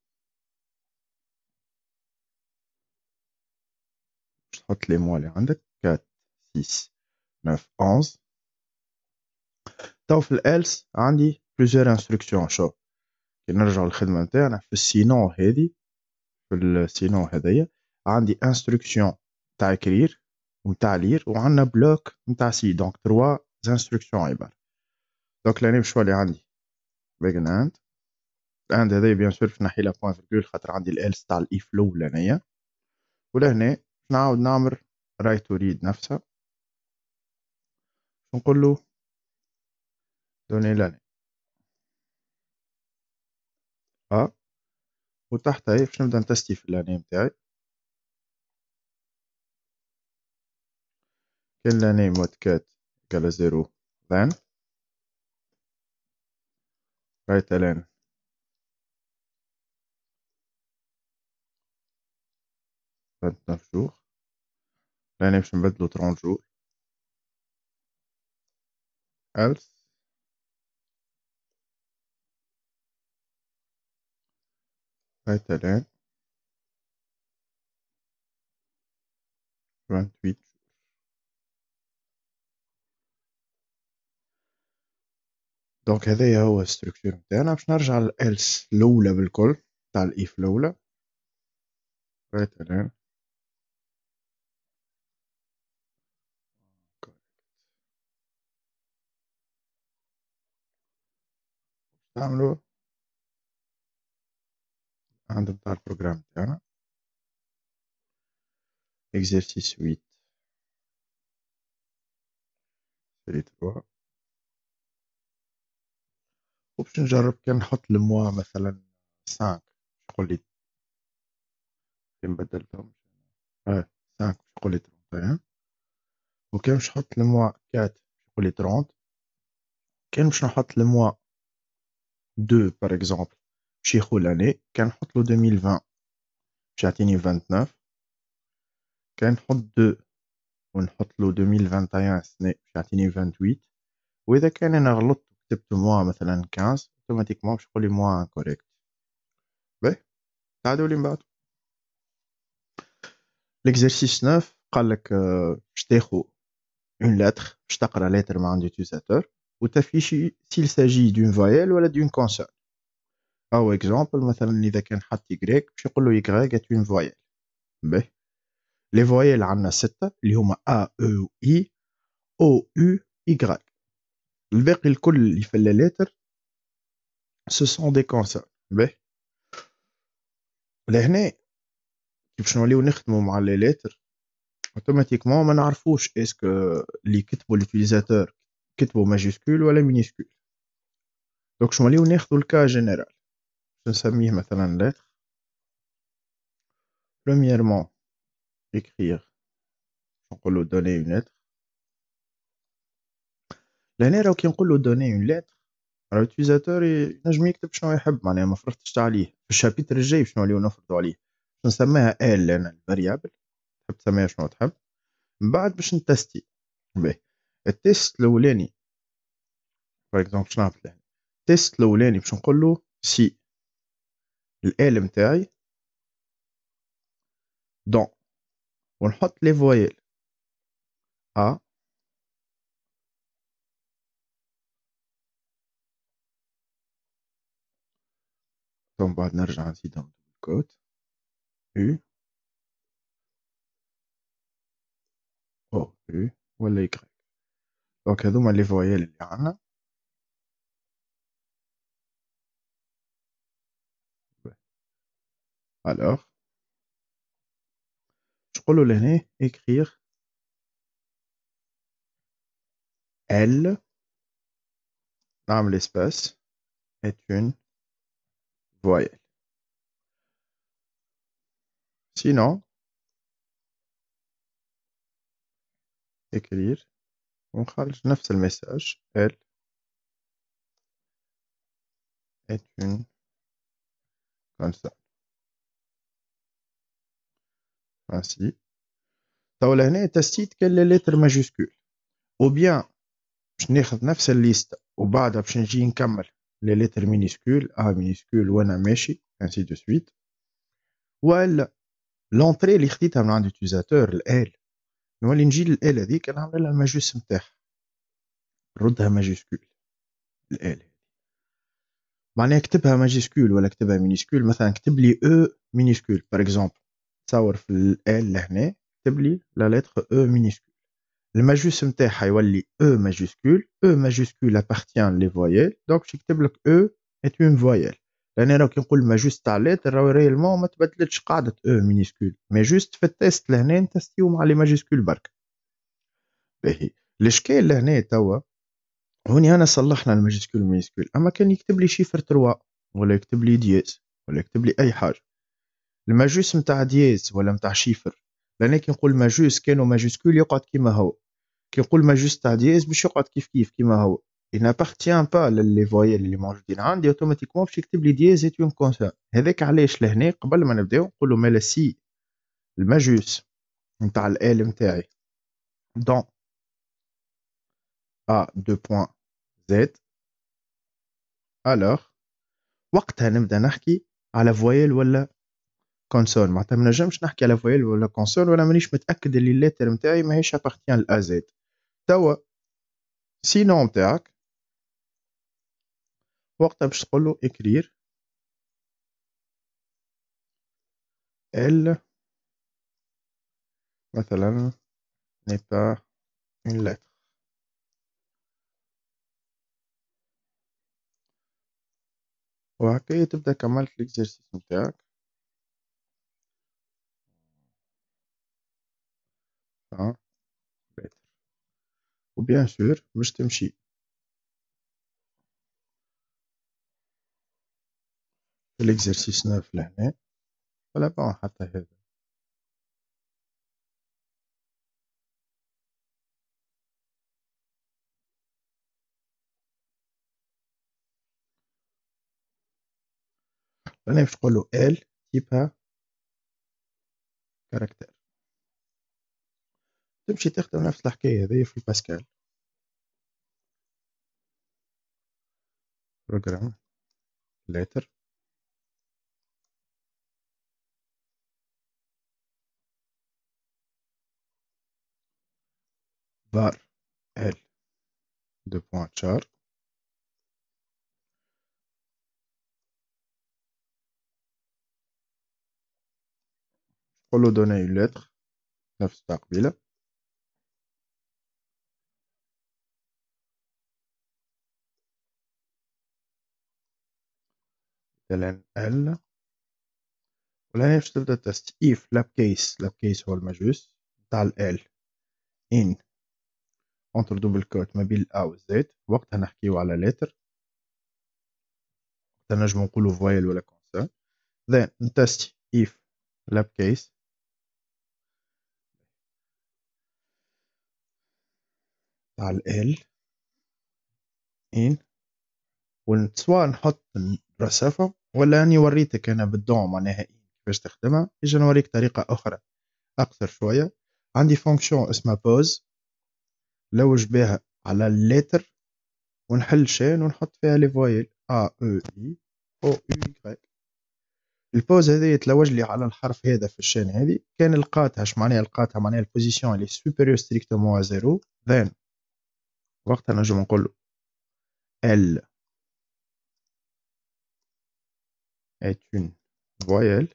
باش تحط لي موا اللي عندك 4 6 9 11. تو في الالس عندي بليزيور انستركسيون. شوف كي نرجع للخدمة نتاعنا في السينو هذه في السينو هذايا عندي instruction تاع écrire ومتاع lire وعندنا bloc متاع سي donc 3 instructions عبارة. donc لاني باش تولي عندي begin and and هذايا بيان سور باش نحي لها بوان فيرغول خاطر عندي الالس تاع الاي فلو الاولانيه. ولهنا باش نعاود نعمل رايت تو ريد نفسها نقول له دوني لاني وتحت هي باش نبدا نتستي في اللاني نتاعي. كان لاني مود كات كالا 0 then رايت الان 29 جور لاني باش نبدلو 30 جور else رايت الان 28. دونك هذايا هو الستركتور نتاعنا. باش نرجع للالس الاولى بالكل تاع الايف الاولى رايت الان نعملو عند نتاع البروغرام تاعنا exercice 8 série 3 وباش نجرب كان نحط الموا مثلا 5 يقول لي كي بدلتهم 5 يقول لي 31 وكان باش نحط الموا 4 يقول لي 30 كان باش نحط الموا 2 باغ اكزومبل باش يخو لاني كان نحط له 2020 باش يعطيني 29 كان نحط 2 ونحط له 2021 السنة باش يعطيني 28 واذا كان انا غلطت وكتبت موا مثلا 15 اوتوماتيكمون باش يقول لي موا انكوريكت. باهي تعادوا لي من بعد. l'exercice 9 قال لك باش تاخو une lettre باش تقرا lettre مع عند utilisateur وتفيشي s'il s'agit d'une voyelle ولا d'une consonne. او exemple مثلا اذا كان حط y باش يقول له y est une voyelle. باهي لي فويل عندنا 6 اللي هما a e و i o u y. الباقي الكل اللي في الليتر ce sont des consonnes. باهي لهنا باش نوليو نخدمو مع لي ليتر اوتوماتيكمون ما نعرفوش اسكو اللي كتبوا ليوتيليزاتور كتبوا ماجيسكول ولا مينيسكول. دونك باش نوليو ناخذو الكا جينيرال باش نسميه مثلا lettre premièrement écrire نقولو donner une lettre. لهنا راهو كي نقولو donner une lettre راه اليوتيليزاتور ينجم يكتب شنو يحب معناها ما فرضتش عليه. في الشابيتر الجاي باش نوليو نفرضو عليه باش نسميها ال انا الفاريابل تحب تسميها شنو تحب من بعد باش نتستي. باهي التيست الاولاني باغ اكزومبل شنو نعمل له التيست الاولاني باش نقول له سي ال نتاعي دون ونحط لي فويل ا ثم بعد نرجع نزيدهم بالكود U O U ولا Y. دونك هذوما لي فويل اللي عندنا. الوغ نقولوا لهنا écrire L نعمل espace est une voyelle. sinon écrire ونخرج نفس المساج L est une consonne. ainsi تو لهنا تستيت كان لي لتر ماجيسكول او بيان باش ناخذ نفس الليست وبعدها باش نجي نكمل لي لتر مينيسكول مينيسكول وانا ماشي ainsi de suite. ولا لونطري اللي خديتها من عند اليوتيليزاتور الال نولي نجي للال هذيك نعمل لها الماجوس نتاعها نردها ماجيسكول الال معناها كتبها ماجيسكول ولا كتبها مينيسكول. مثلا كتب لي او مينيسكول باغ اكزومبل تصور في ال لهنا كتب لي لا lettre E minuscule. الماجوس نتاعها يولي E majuscule. E majuscule appartient les voyelles. donc باش يكتب لك E est une voyelle. لأن أنا كي نقول ماجوس تاع lettre راهو ريالمون ما تبدلتش قاعدة E minuscule. مي جوست في التيست لهنا نتستيو مع لي ماجوسكول برك. باهي الإشكال لهنا توا هوني أنا صلحنا الماجوسكول والمينيسكول، أما كان يكتب لي شيفر 3 ولا يكتب لي دياز ولا يكتب لي أي حاجة. الماجوس نتاع دياز ولا نتاع شيفر، لأن كي نقول ماجوس كانوا ماجوسكول يقعد كيما هو، كي نقول ماجوس تاع دياز باش يقعد كيف كيف كيما هو. il n'appartient pas للي فويل اللي موجودين عندي اوتوماتيكمون باش يكتب لي دياز ايت اون كونسون. هذاك علاش لهنا قبل ما نبداو نقولوا مالا سي الماجوس نتاع الآل نتاعي دون A 2 Z alors وقتها نبدا نحكي على فويل ولا كونسول. معناتها ما نجمش نحكي على فويل ولا كونسول ولا مانيش متاكد اللي الليتر نتاعي ماهيش ابارتيان لا زد. توا سينون نتاعك وقتها باش تقول له اكرير ال مثلا ني با اون لتر. وهكا تبدا كملت ليكزرسيس نتاعك. وبيان سور باش تمشي في ليكزرسيس 9 لهنا ولا بون حتى هذا. هنا باش تقول له ال تيبها كاركتر. تمشي تخدم نفس الحكايه هذه في باسكال. بروجرام ليتر var l de point char قول له donner une lettre نفس تاع قبيله مثلا ال. ولا باش تبدا تست if لاب كيس هو المجوس تاع ال in entre دوبل كوت ما بين الا والزيت. وقتها نحكيو على لتر وقتها نجمو نقولو فويل ولا كونسون. then نتست if لاب كيس تاع ال in سواء نحط رصفة ولا اني وريتك انا بالدون معناها كيفاش تخدمها. اجي نوريك طريقة اخرى اقصر شوية. عندي فونكسيون اسمها بوز لوج بها على الليتر ونحل شين ونحط فيها لي فويل ا او اي او يو. البوز هذه يتلوج لي على الحرف هذا في الشين هذه. كان لقاتها اش معناها لقاتها معناها البوزيسيون اللي سوبيريور ستريكتومون ا زيرو. then وقتها نجم نقول له ال est une voyelle.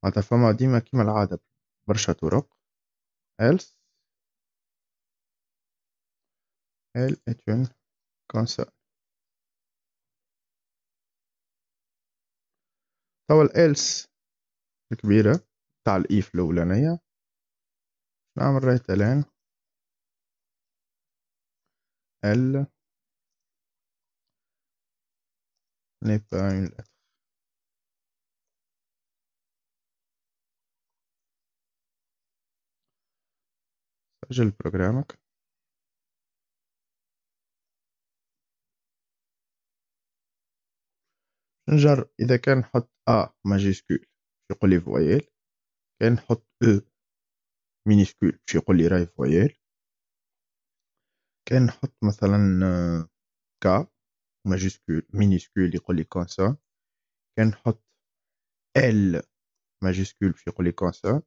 معناتها فما ديما كيما العادة برشا طرق. else elle est une consonne. توا الelse الكبيرة تاع الإيف الأولانية نعمل رايت الان elle n'est pas une lettre. سجل برنامجك. نجرب إذا كان نحط A ماجيسكول يقول لي فويل. كان نحط E مينيسكول باش يقول لي راي فويل. كان نحط مثلا K ماجيسكول مينيسكول يقول لي كونسون. كان نحط L ماجيسكول باش يقول لي كونسون.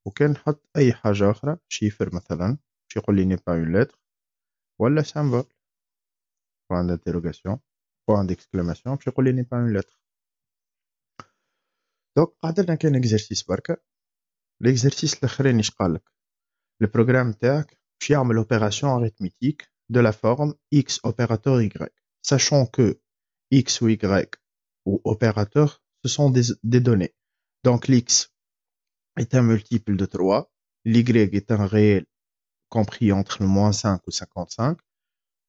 وكان نحط أي حاجة أخرى شيفر مثلا باش يقول لي ني با اون لتر ولا سامبل بوان دانتيروغاسيون بوان ديكسكلاماسيون باش يقول لي ني با اون لتر. دونك قعدلنا كان اكزرسيس بركا. الاكزرسيس الاخراني اش قالك؟ البروغرام تاعك باش يعمل اوبيراسيون اريثميتيك de la forme x opérateur y, sachant que x ou y ou opérateur, ce sont des données. Donc l'x est un multiple de 3, l'y est un réel compris entre le moins 5 ou 55,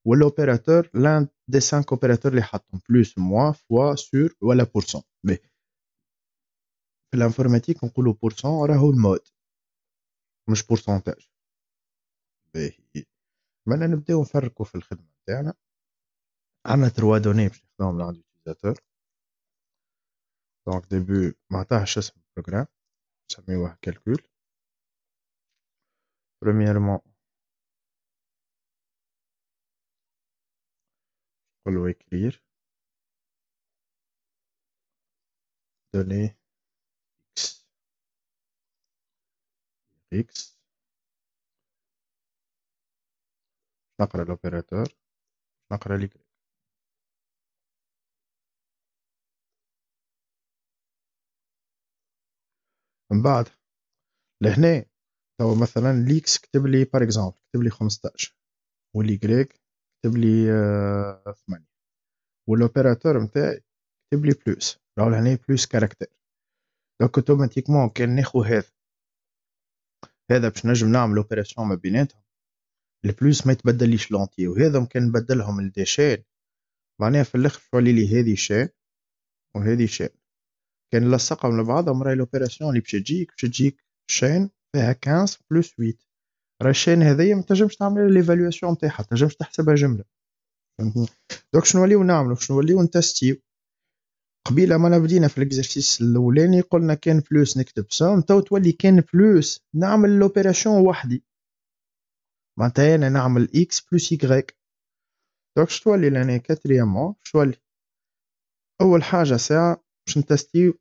ou l'opérateur, l'un des 5 opérateurs les حطهم plus, moins, fois, sur, ولا pourcent. Mais في الانفورماتيك نقولوا pourcent راهو المود مش pourcentage. باهي مانا نبداو نفرقوا في الخدمة تاعنا. عندنا 3 دوني باش نخدمهم عند اليوتيزاتور. دونك ديبي ما عطاهش اسم البروغرام نسميوه كالكول. premièrement نقولوا écrire données x نقرا l'opérateur نقرا l'y. من بعد لهنا توا مثلا ليكس كتب لي بار اكزومبل كتب لي 15 واللي كتب لي 8 والاوبيراتور نتاعي كتب لي بلوس راهو لهنا بلوس كاركتير. دونك اوتوماتيكمون كان ناخو هذا باش نجم نعمل اوبيراسيون ما بيناتهم البلوس ما يتبدليش لونتي وهذا كان نبدلهم لديشين معناها في الاخر تولي لي هذه شين وهذه شين كان نلصقهم لبعضهم راهي الاوبيراسيون اللي باش تجيك شين فيها 15 بلس 8 راه الشين هذيا ما تنجمش تعمل ليفالواسيون نتاعها ما تنجمش تحسبها جمله فهمتني. دونك شنو نوليو نعملو شنو نوليو نتستيو قبيله ما بدينا في الاكزرسيس الاولاني قلنا كان بلوس نكتب سوم تو تولي كان بلوس نعمل لوبيراسيون وحدي معناتها انا نعمل اكس بلس يغريك. دونك شنو تولي لهنا كاتريامون شنو تولي اول حاجه ساعه باش نتستيو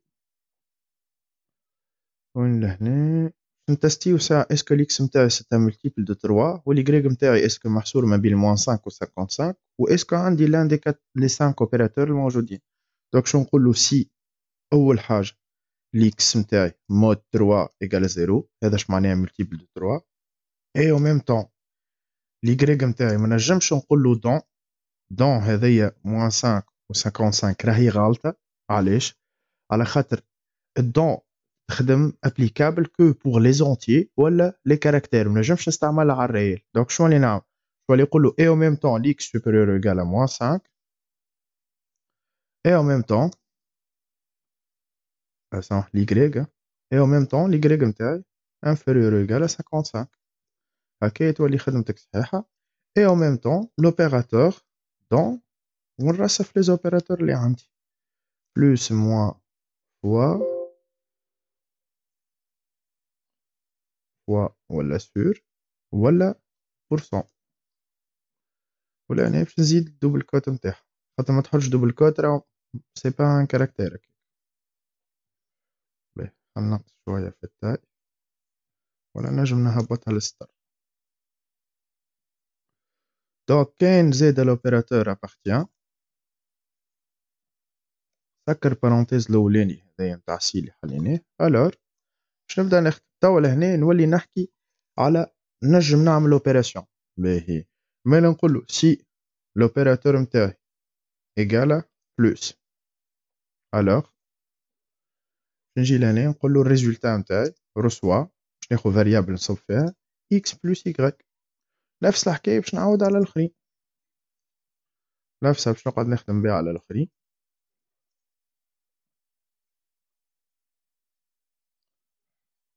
وين لهنا نتستيو ساعه اسكو ليكس نتاعي سي ان ملتيبل دو 3 واليغريك نتاعي اسكو محصور ما بين موان 5 و 55 واسكو عندي لان دي لي 5 اوبيراتور الموجودين. دونك شنو نقول له سي اول حاجه ليكس نتاعي مود 3 ايكال 0 هذا اش معناها ملتيبل دو 3 اي او ميم طون ليغريك نتاعي ما نجمش نقول له دون هذيا موان 5 و 55 راهي غالطه. علاش؟ على خاطر الدون تخدم ابليكابل كو بور لي زونتيي ولا لي كاركتير ما نجمش نستعملها على الريال. دونك شنو اللي نعمل؟ شنو اللي نقول له اي او ميم طون ليكس سوبيريور ايكال ا موان 5 اي او ميم طون ليغريك اي او ميم طون ليغريك نتاعي انفيريور ايكال ا 55 هكا تولي خدمتك صحيحه. اي او ميم طون لوبيراتور دون ونرصف لي زوبيراتور اللي عندي بلوس موان فوا ولا سور ولا بورسون ولا انا باش نزيد الدوبل كوت نتاعها خاطر ما تحطش دوبل كوت راه سي با ان كاركتير. باهي نقص شويه في التاي ولا نجم نهبطها للستر. دونك كاين زيد لوبيراتور ابارتيان سكر بارونتيز الاولاني هذايا نتاع سي اللي حليناه. الور باش نبدا نخدم توا لهنا نولي نحكي على نجم نعمل اوبيراسيون. باهي مالا نقول له سي لوبيراتور نتاعي ايكالا بلوس الور نجي لهنا نقول له الريزولتا نتاعي رسوا باش ناخذ فاريابل نصب فيها اكس بلس يغريك. نفس الحكايه باش نعاود على الاخرين نفسها باش نقعد نخدم بها على الاخرين.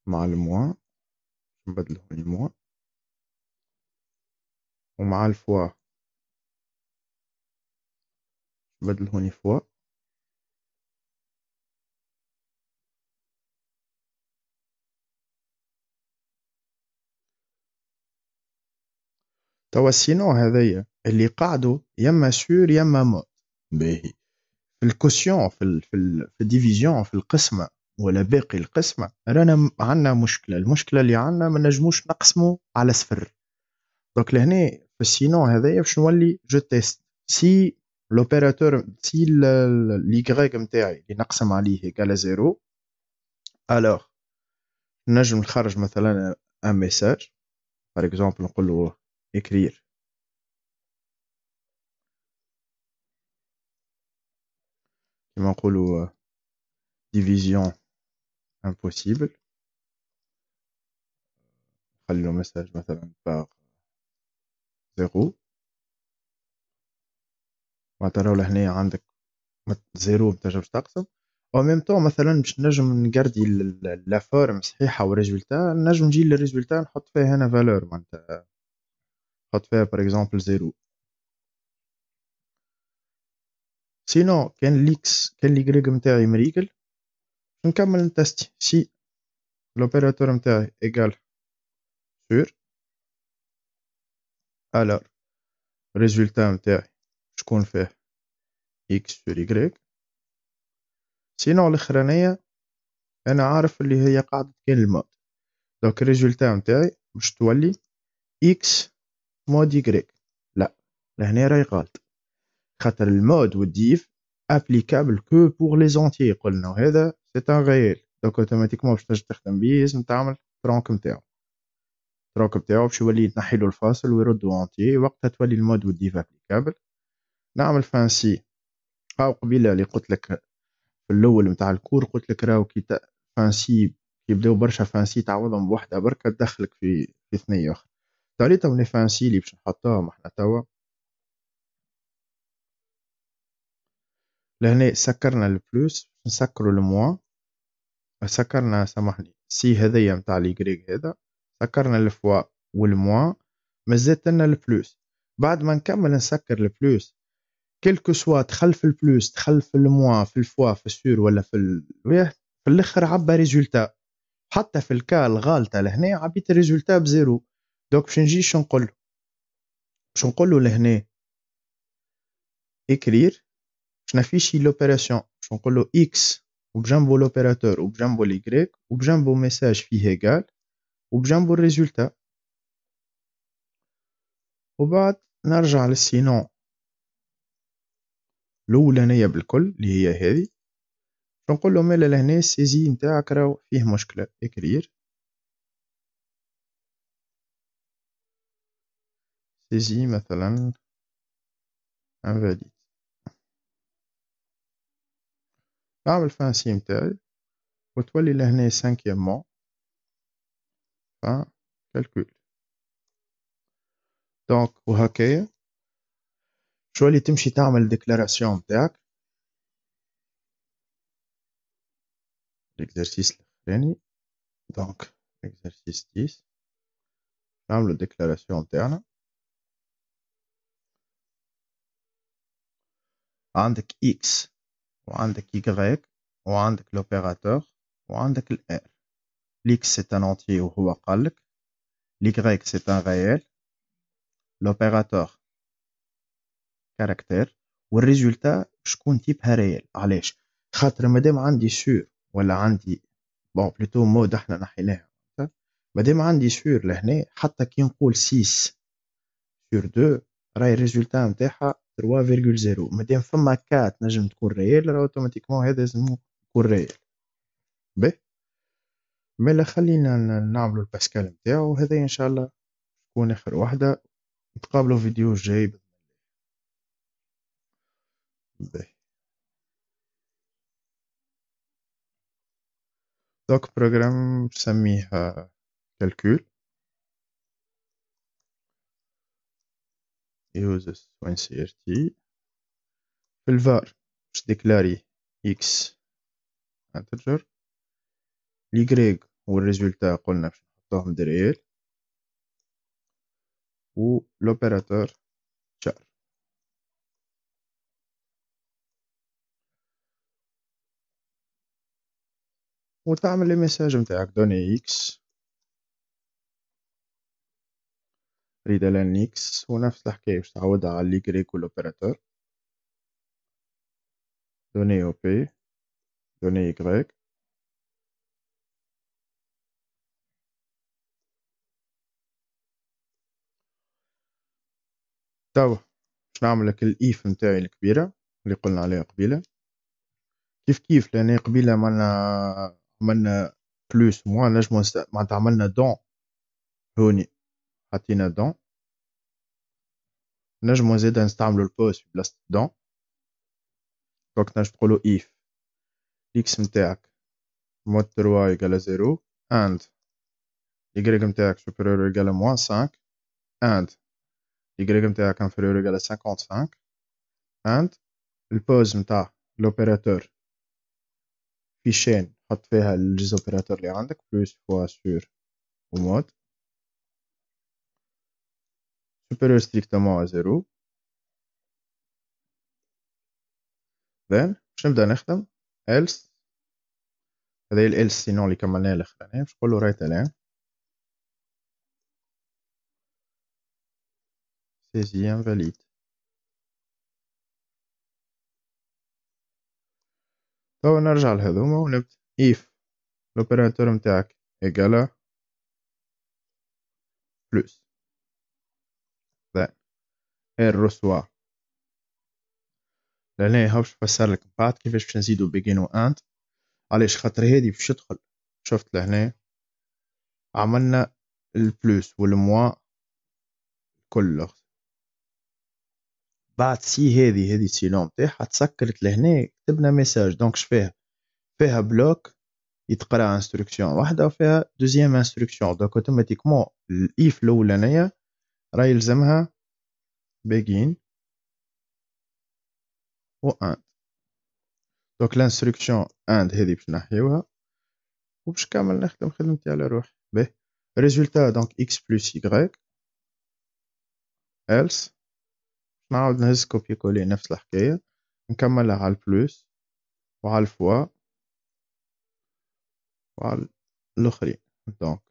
مع الموان نبدله الموان ومع الفوا نبدله فوا توا سينو هذايا اللي قاعدوا يما سور يما مود. باهي في الكوسيون في الديفيزيون في القسمه ولا باقي القسمه رانا عندنا مشكله. المشكله اللي عندنا ما نجموش نقسموا على صفر. دونك لهنا في السينو هذايا باش نولي جو تيست سي لوبيراتور سي ليغريك نتاعي اللي نقسم عليه ايكال 0 الوغ نجم نخرج مثلا ان ميساج par exemple نقولو écrire كيما نقولو division impossible نخليو ميساج مثلا par 0 معناتها راهو لهنايا عندك 0 متنجمش تقسم او ميم طون مثلا باش نجم نقردي لا فورم صحيحه والريزولتا نجم نجي للريزولتا نحط فيها هنا فالور معناتها نحط فيها par exemple 0 سينو كان ليكس كان ليغريك نتاعي مريكل نكمل نتستي سي لوبيراتور نتاعي ايكال سور الوغ الريزولتا نتاعي شكون فيه اكس سور يغريك سينو الاخرانيه انا عارف اللي هي قاعده كاين المود دونك الريزولتا نتاعي باش تولي اكس مود يغريك لا لهنا راهي غلط خاطر المود والديف ابليكابل كو بور لي زونتيي قلنا وهذا سي ان غيال دونك اوتوماتيكمون باش تنجم تخدم بيه لازم تعمل ترونك نتاعو الترونك نتاعو باش يولي تنحيلو الفاصل ويردو اونتيي وقتها تولي المود والديف ابليكابل نعمل فانسي هاو قبيله اللي قلت لك في الاول نتاع الكور قلت لك راهو كي فانسي يبداو برشا فانسي تعوضهم بوحده بركه تدخلك في ثنيه اخرى تالي تو لي فانسي اللي باش نحطوهم احنا توا لهنا سكرنا البلوس نسكروا الموا سكرنا سامحني سي هذيا نتاع اليغريك هذا سكرنا الفوا والموا مازالت لنا البلوس بعد ما نكمل نسكر البلوس كلكو سوا دخل في البلوس دخل في الموا في الفوا في السور ولا في الاخر عبى ريزولتا حتى في الكا الغالطه لهنا عبيت الريزولتا بزيرو دوك باش نجي شو نقول له لهنا écrire باش نافيشي لوبيراسيون باش نقول له اكس وبجنبو لوبيراتور وبجنبو ليغريك وبجنبو ميساج فيه ايكال وبجنبو الريزولتا وبعد نرجع للسينون الاولانيه بالكل اللي هي هذه نقول له مالا لهنا السيزي نتاعك راهو فيه مشكله écrire سيزي مثلا invalide نعمل فانسي نتاعي وتولي لهنا سانكيامون فان كالكول دونك وهكايا شو اللي تمشي تعمل ديكلاراسيون نتاعك l'exercice الاخراني دونك exercice 10 نعملو ديكلاراسيون نتاعنا عندك x وعندك y وعندك l'opérateur وعندك ال r l'x c'est un entier وهو قالك l'y c'est un réel l'opérateur caractère والريزولتا شكون تيبها ريال علاش خاطر مادام عندي سور ولا عندي بون بلوتو مود احنا نحيناها مادام عندي سور لهنا حتى كي نقول 6 سور 2 راهي الريزولتا نتاعها 3.0 مادام فما كات نجم تكون ريال راه اوتوماتيكمون هذا لازم يكون ريال باهي مالا خلينا نعملو الباسكال نتاعو وهذا ان شاء الله تكون اخر وحده نتقابلو فيديو جاي باهي دوك بروغرام نسميه كالكول uses when crt في الفار باش ديكلاري x integer اليغريك والريزولتا قلنا باش نحطوهم دريال و لوبيراتور char وتعمل لي ميساج نتاعك دوني x ريد لان x ونفس الحكاية باش تعودها على اليغريك والأوبيراتور دوني او بي دوني يغريك توا باش نعملك الايف نتاعي الكبيرة اللي قلنا عليها قبيلة كيف لأن قبيلة عملنا بلوس موان نجمو معناتها عملنا دون هوني حطينا دون نجمو زادا نستعملو البوز في بلاصة دون دونك نجم تقولو if x متاعك مود 3 يقال 0 and y متاعك supérieur يقال moins 5 and y متاعك inférieur يقال 55 and البوز متاع l'opérateur في شين حط فيها الجزء opérateur اللي عندك plus fois sur ومود supérieur strictement à 0 then باش نبدا نخدم else هذا هي else سينون اللي كملناه الاخراني باش نقولو write len saisie invalide توا نرجع لهذوما ونبدا if l'opérateur متاعك égale plus then elle reçoit لهنا هاوش نفسر لك من بعد كيفاش باش نزيدو begin و end علاش خاطر هادي باش تدخل شفت لهنا عملنا البلوس والموا كل بعد سي هذه سينون نتاعها تسكرت لهنا كتبنا ميساج دونك فيها بلوك يتقرا انستركسيون واحده وفيها دوزيام انستركسيون دونك اوتوماتيكمون الايف الاولانيه راه يلزمها begin و end دونك الانستركسيون end هذه باش نحيوها وباش كامل نخدم خدمتي على روحي باهي ريزولتا دونك x بلس y else نعاود نهز كوبي كولي نفس الحكايه نكملها على البلوس وعلى الفوا وعلى الاخرين دونك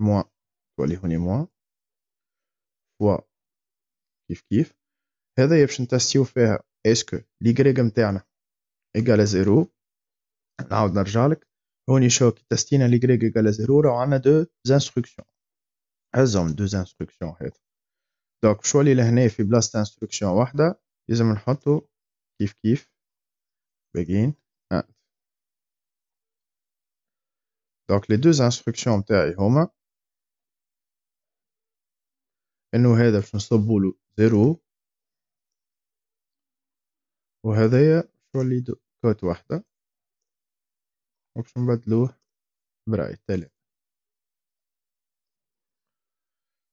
موان تولي هوني موان فوا كيف هذايا باش نتستيو فيها اسكو لي نتاعنا ايكال زيرو نعاود نرجعلك هوني شو كي تستينا لي ايكال زيرو راهو عندنا دو انستركسيون هزهم دو انستركسيون هذا دونك شو اللي لهنا في بلاصه انستركسيون واحده لازم نحطو كيف begin end دونك لي دو انستركسيون نتاعي هما انه هذا باش نصبولو زيرو وهذايا شو اللي كوت واحده وباش نبدلوه برايت تالي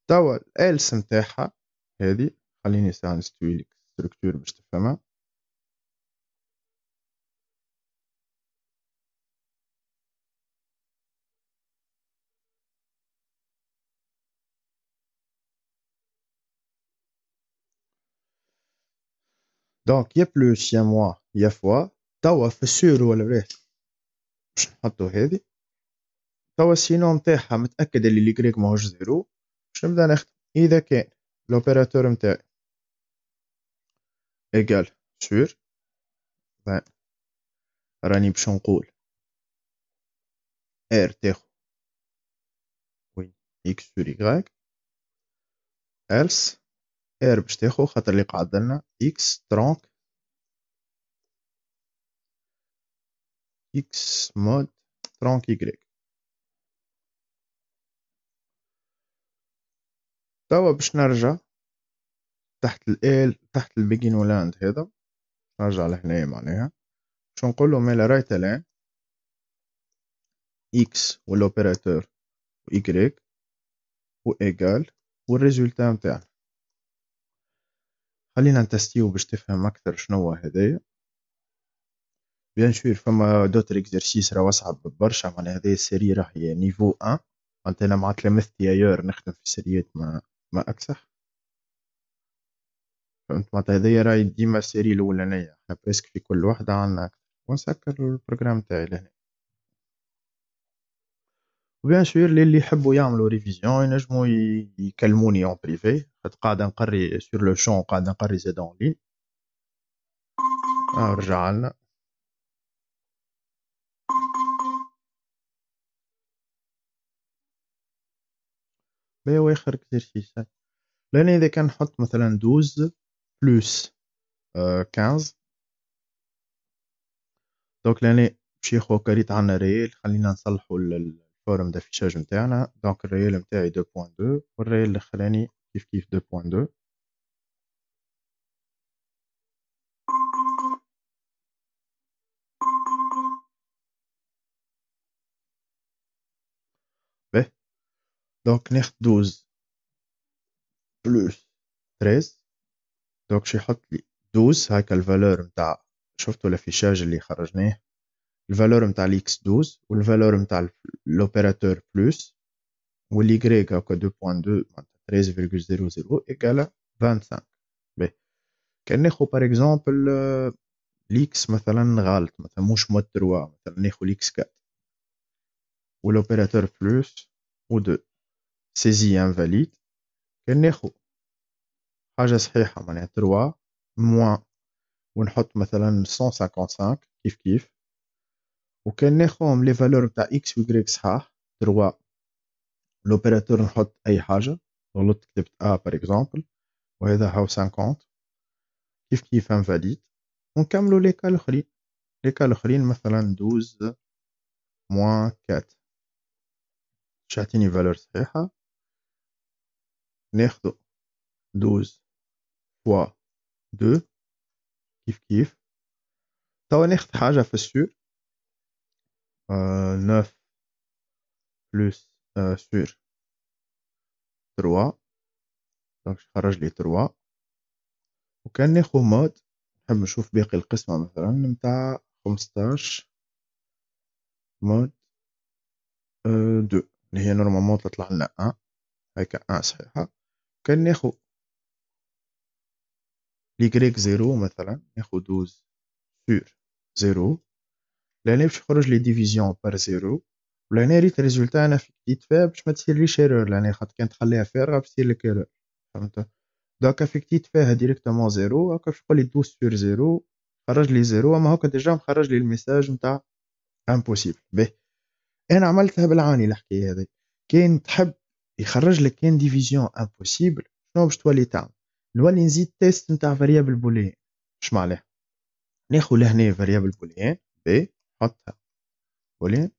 توا الالس نتاعها هذه خليني ساعه نستوي لك ستركتور باش تفهمها دونك يا بلوس يا موا يا فوا توا في السور ولا راه باش نحطو هذه توا السينون نتاعها متاكد اللي لي ماهوش زيرو باش نبدا نخدم اذا كان لوبيراتور نتاعي ايكال سور راني باش نقول ار تاخو وين اكس سور يغريك else ار باش تاخو خاطر اللي قعد لنا اكس ترونك اكس مود ترونك يغريك توا باش نرجع تحت تحت البيجين ولاند هذا نرجع لهنا معناها باش نقول له ميلا رايت الان اكس والاوبيراتور و y و ايكال والريزولتا نتاعنا خلينا نتستيو باش تفهم اكثر شنو هذايا بيان سور فما دوتر اكزرسيس راه اصعب برشا معناها هذه السيري راهي نيفو 1 معناتها انا مع تلامذتي ايور نخدم في السيريات ما اكسح فهمت معناتها هذايا راهي ديما السيري الاولانيه احنا بريسك في كل وحده عندنا اكثر ونسكر البروجرام تاعي لهنا وبيان سور اللي يحبوا يعملوا ريفيزيون ينجموا يكلموني اون بريفي قاعد نقري سور لو شون قاعد نقري زاد اون لين رجع لنا بيا اخر اكزرسيس لان اذا كان نحط مثلا 12 بلس 15 دونك لاني باش ياخو كريت عنا ريال، خلينا نصلحو الفورم دافيشاج نتاعنا. دونك الريال نتاعي 2.2 والريال الاخراني كيف كيف 2.2. باهي دونك ناخد 12 بلوس 13. دونك شي يحط لي 12 هاكا الفالور نتاع، شفتوا لافيشاج اللي خرجناه، الفالور نتاع الاكس 12 والفالور نتاع لوبيراتور بلوس واللي غريك هاكا 2.2 معناتها 13.00 ايكالا 25. باهي كان ناخو باغ اكزومبل ليكس مثلا غلط، مثلا مش مود 3، مثلا ناخو ليكس 4 والأوبيراتور بلس و 2 سيزي انفاليد. كان ناخو حاجة صحيحة معناها 3 موان ونحط مثلا 155 كيف كيف. وكان ناخوهم لي فالور تاع اكس و y صحاح 3 الأوبيراتور نحط أي حاجة، غلطت كتبت A par exemple وهذا هاو 50 كيف كيف انفاليد. ونكملوا لي كا الأخرين. لي كا الأخرين مثلا 12 موان 4 باش يعطيني فالور صحيحة، ناخدو 12 فوا 2 كيف كيف. توا ناخد حاجة في السور 9 بلس سور 3 دونك خرج لي 3. وكان ناخد مود، نحب نشوف باقي القسمة مثلا نتاع 15 مود 2 اللي هي نورمالمون تطلع لنا 1 هيك 1 صحيحة. كان ناخد لي كريك 0 مثلا ناخد 12 سور 0 لهنا باش يخرج لي ديفيزيون بار 0. ولهنا ريت الريزولتا انا فيكتيت فيها باش ما تصيرليش ايرور، لهنا خاطر كان تخليها فارغة باش تصير لك ايرور، فهمت. دونك فيكتيت فيها ديريكتومون 0 هكا باش تقول لي 12 سور 0 خرج لي 0، اما هكا ديجا مخرج لي الميساج نتاع امبوسيبل. باهي انا عملتها بالعاني الحكايه هذه. كان تحب يخرج لك كان ديفيزيون امبوسيبل شنو باش تولي تعمل؟ نولي نزيد تيست نتاع فاريابل بوليان. اش معناها؟ ناخذ لهنا فاريابل بوليان بي نحطها بوليان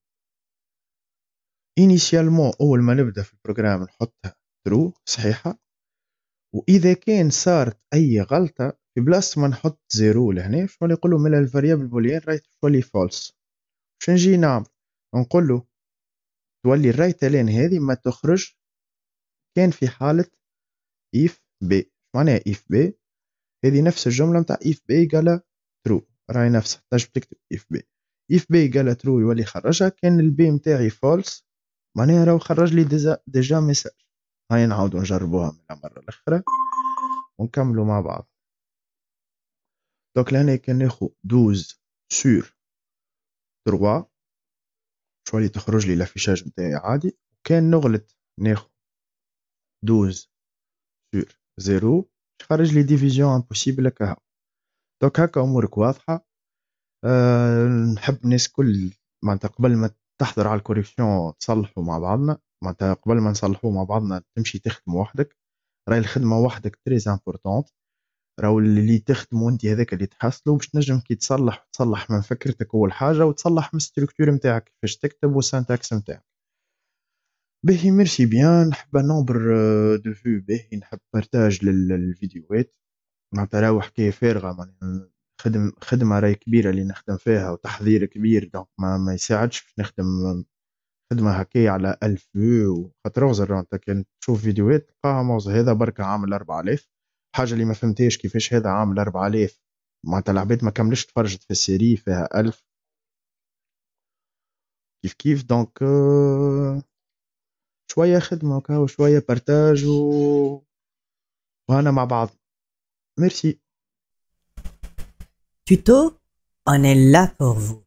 انيسيالمون اول ما نبدا في البروجرام نحطها ترو صحيحه، واذا كان صارت اي غلطه في بلاصه ما نحط زيرو لهنا شنو نقول له من الفاريابل بوليان رايت تولي فولس. باش نجي نعمل نقول له تولي الرايت لين هذه ما تخرج كان في حاله اف بي. معناها اف بي هذه نفس الجمله نتاع اف بي قال ترو، راهي نفسها تنجم تكتب اف بي. اف بي قال ترو يولي خرجها، كان البي نتاعي فولس معناها راهو خرج لي ديجا ميساج. هاي نعاودو نجربوها من المره الاخرى ونكملوا مع بعض. دونك لهنا كان ناخذ 12 سور 3 شوالي تخرج لي لافيشاج نتاعي عادي. كان نغلط ناخذ 12 سور 0 خرج لي ديفيزيون امبوسيبل هكا. دونك هكا امورك واضحه. نحب الناس كل معناتها قبل ما تحضر على الكوريكسيون تصلحوا مع بعضنا، معناتها قبل ما نصلحوا مع بعضنا تمشي تخدم وحدك. راهي الخدمه وحدك تريز امبورطونت، راهو اللي تخدمه انت هذاك اللي تحصله باش تنجم كي تصلح من فكرتك اول حاجه وتصلح من الستركتور نتاعك كيفاش تكتب والسانتاكس نتاعك. باهي ميرسي بيان. نحب نوبر دو فيو باهي، نحب بارتاج للفيديوهات معناتها راهو حكايه فارغه معناها خدمه راهي كبيره اللي نخدم فيها وتحضير كبير. دونك ما يساعدش باش نخدم خدمه هكايا على 1000 فيو. خاطر روزر انت كان تشوف فيديوهات تلقاها موز هذا بركة عامل 4000 حاجه اللي ما فهمتهاش كيفاش هذا عامل 4000 معناتها العباد ما كملش تفرجت في السيري فيها 1000 كيف كيف. دونك شويه خدمه وكا وشويه بارتاج وهنا مع بعض. ميرسي. Tuto, on est là pour vous.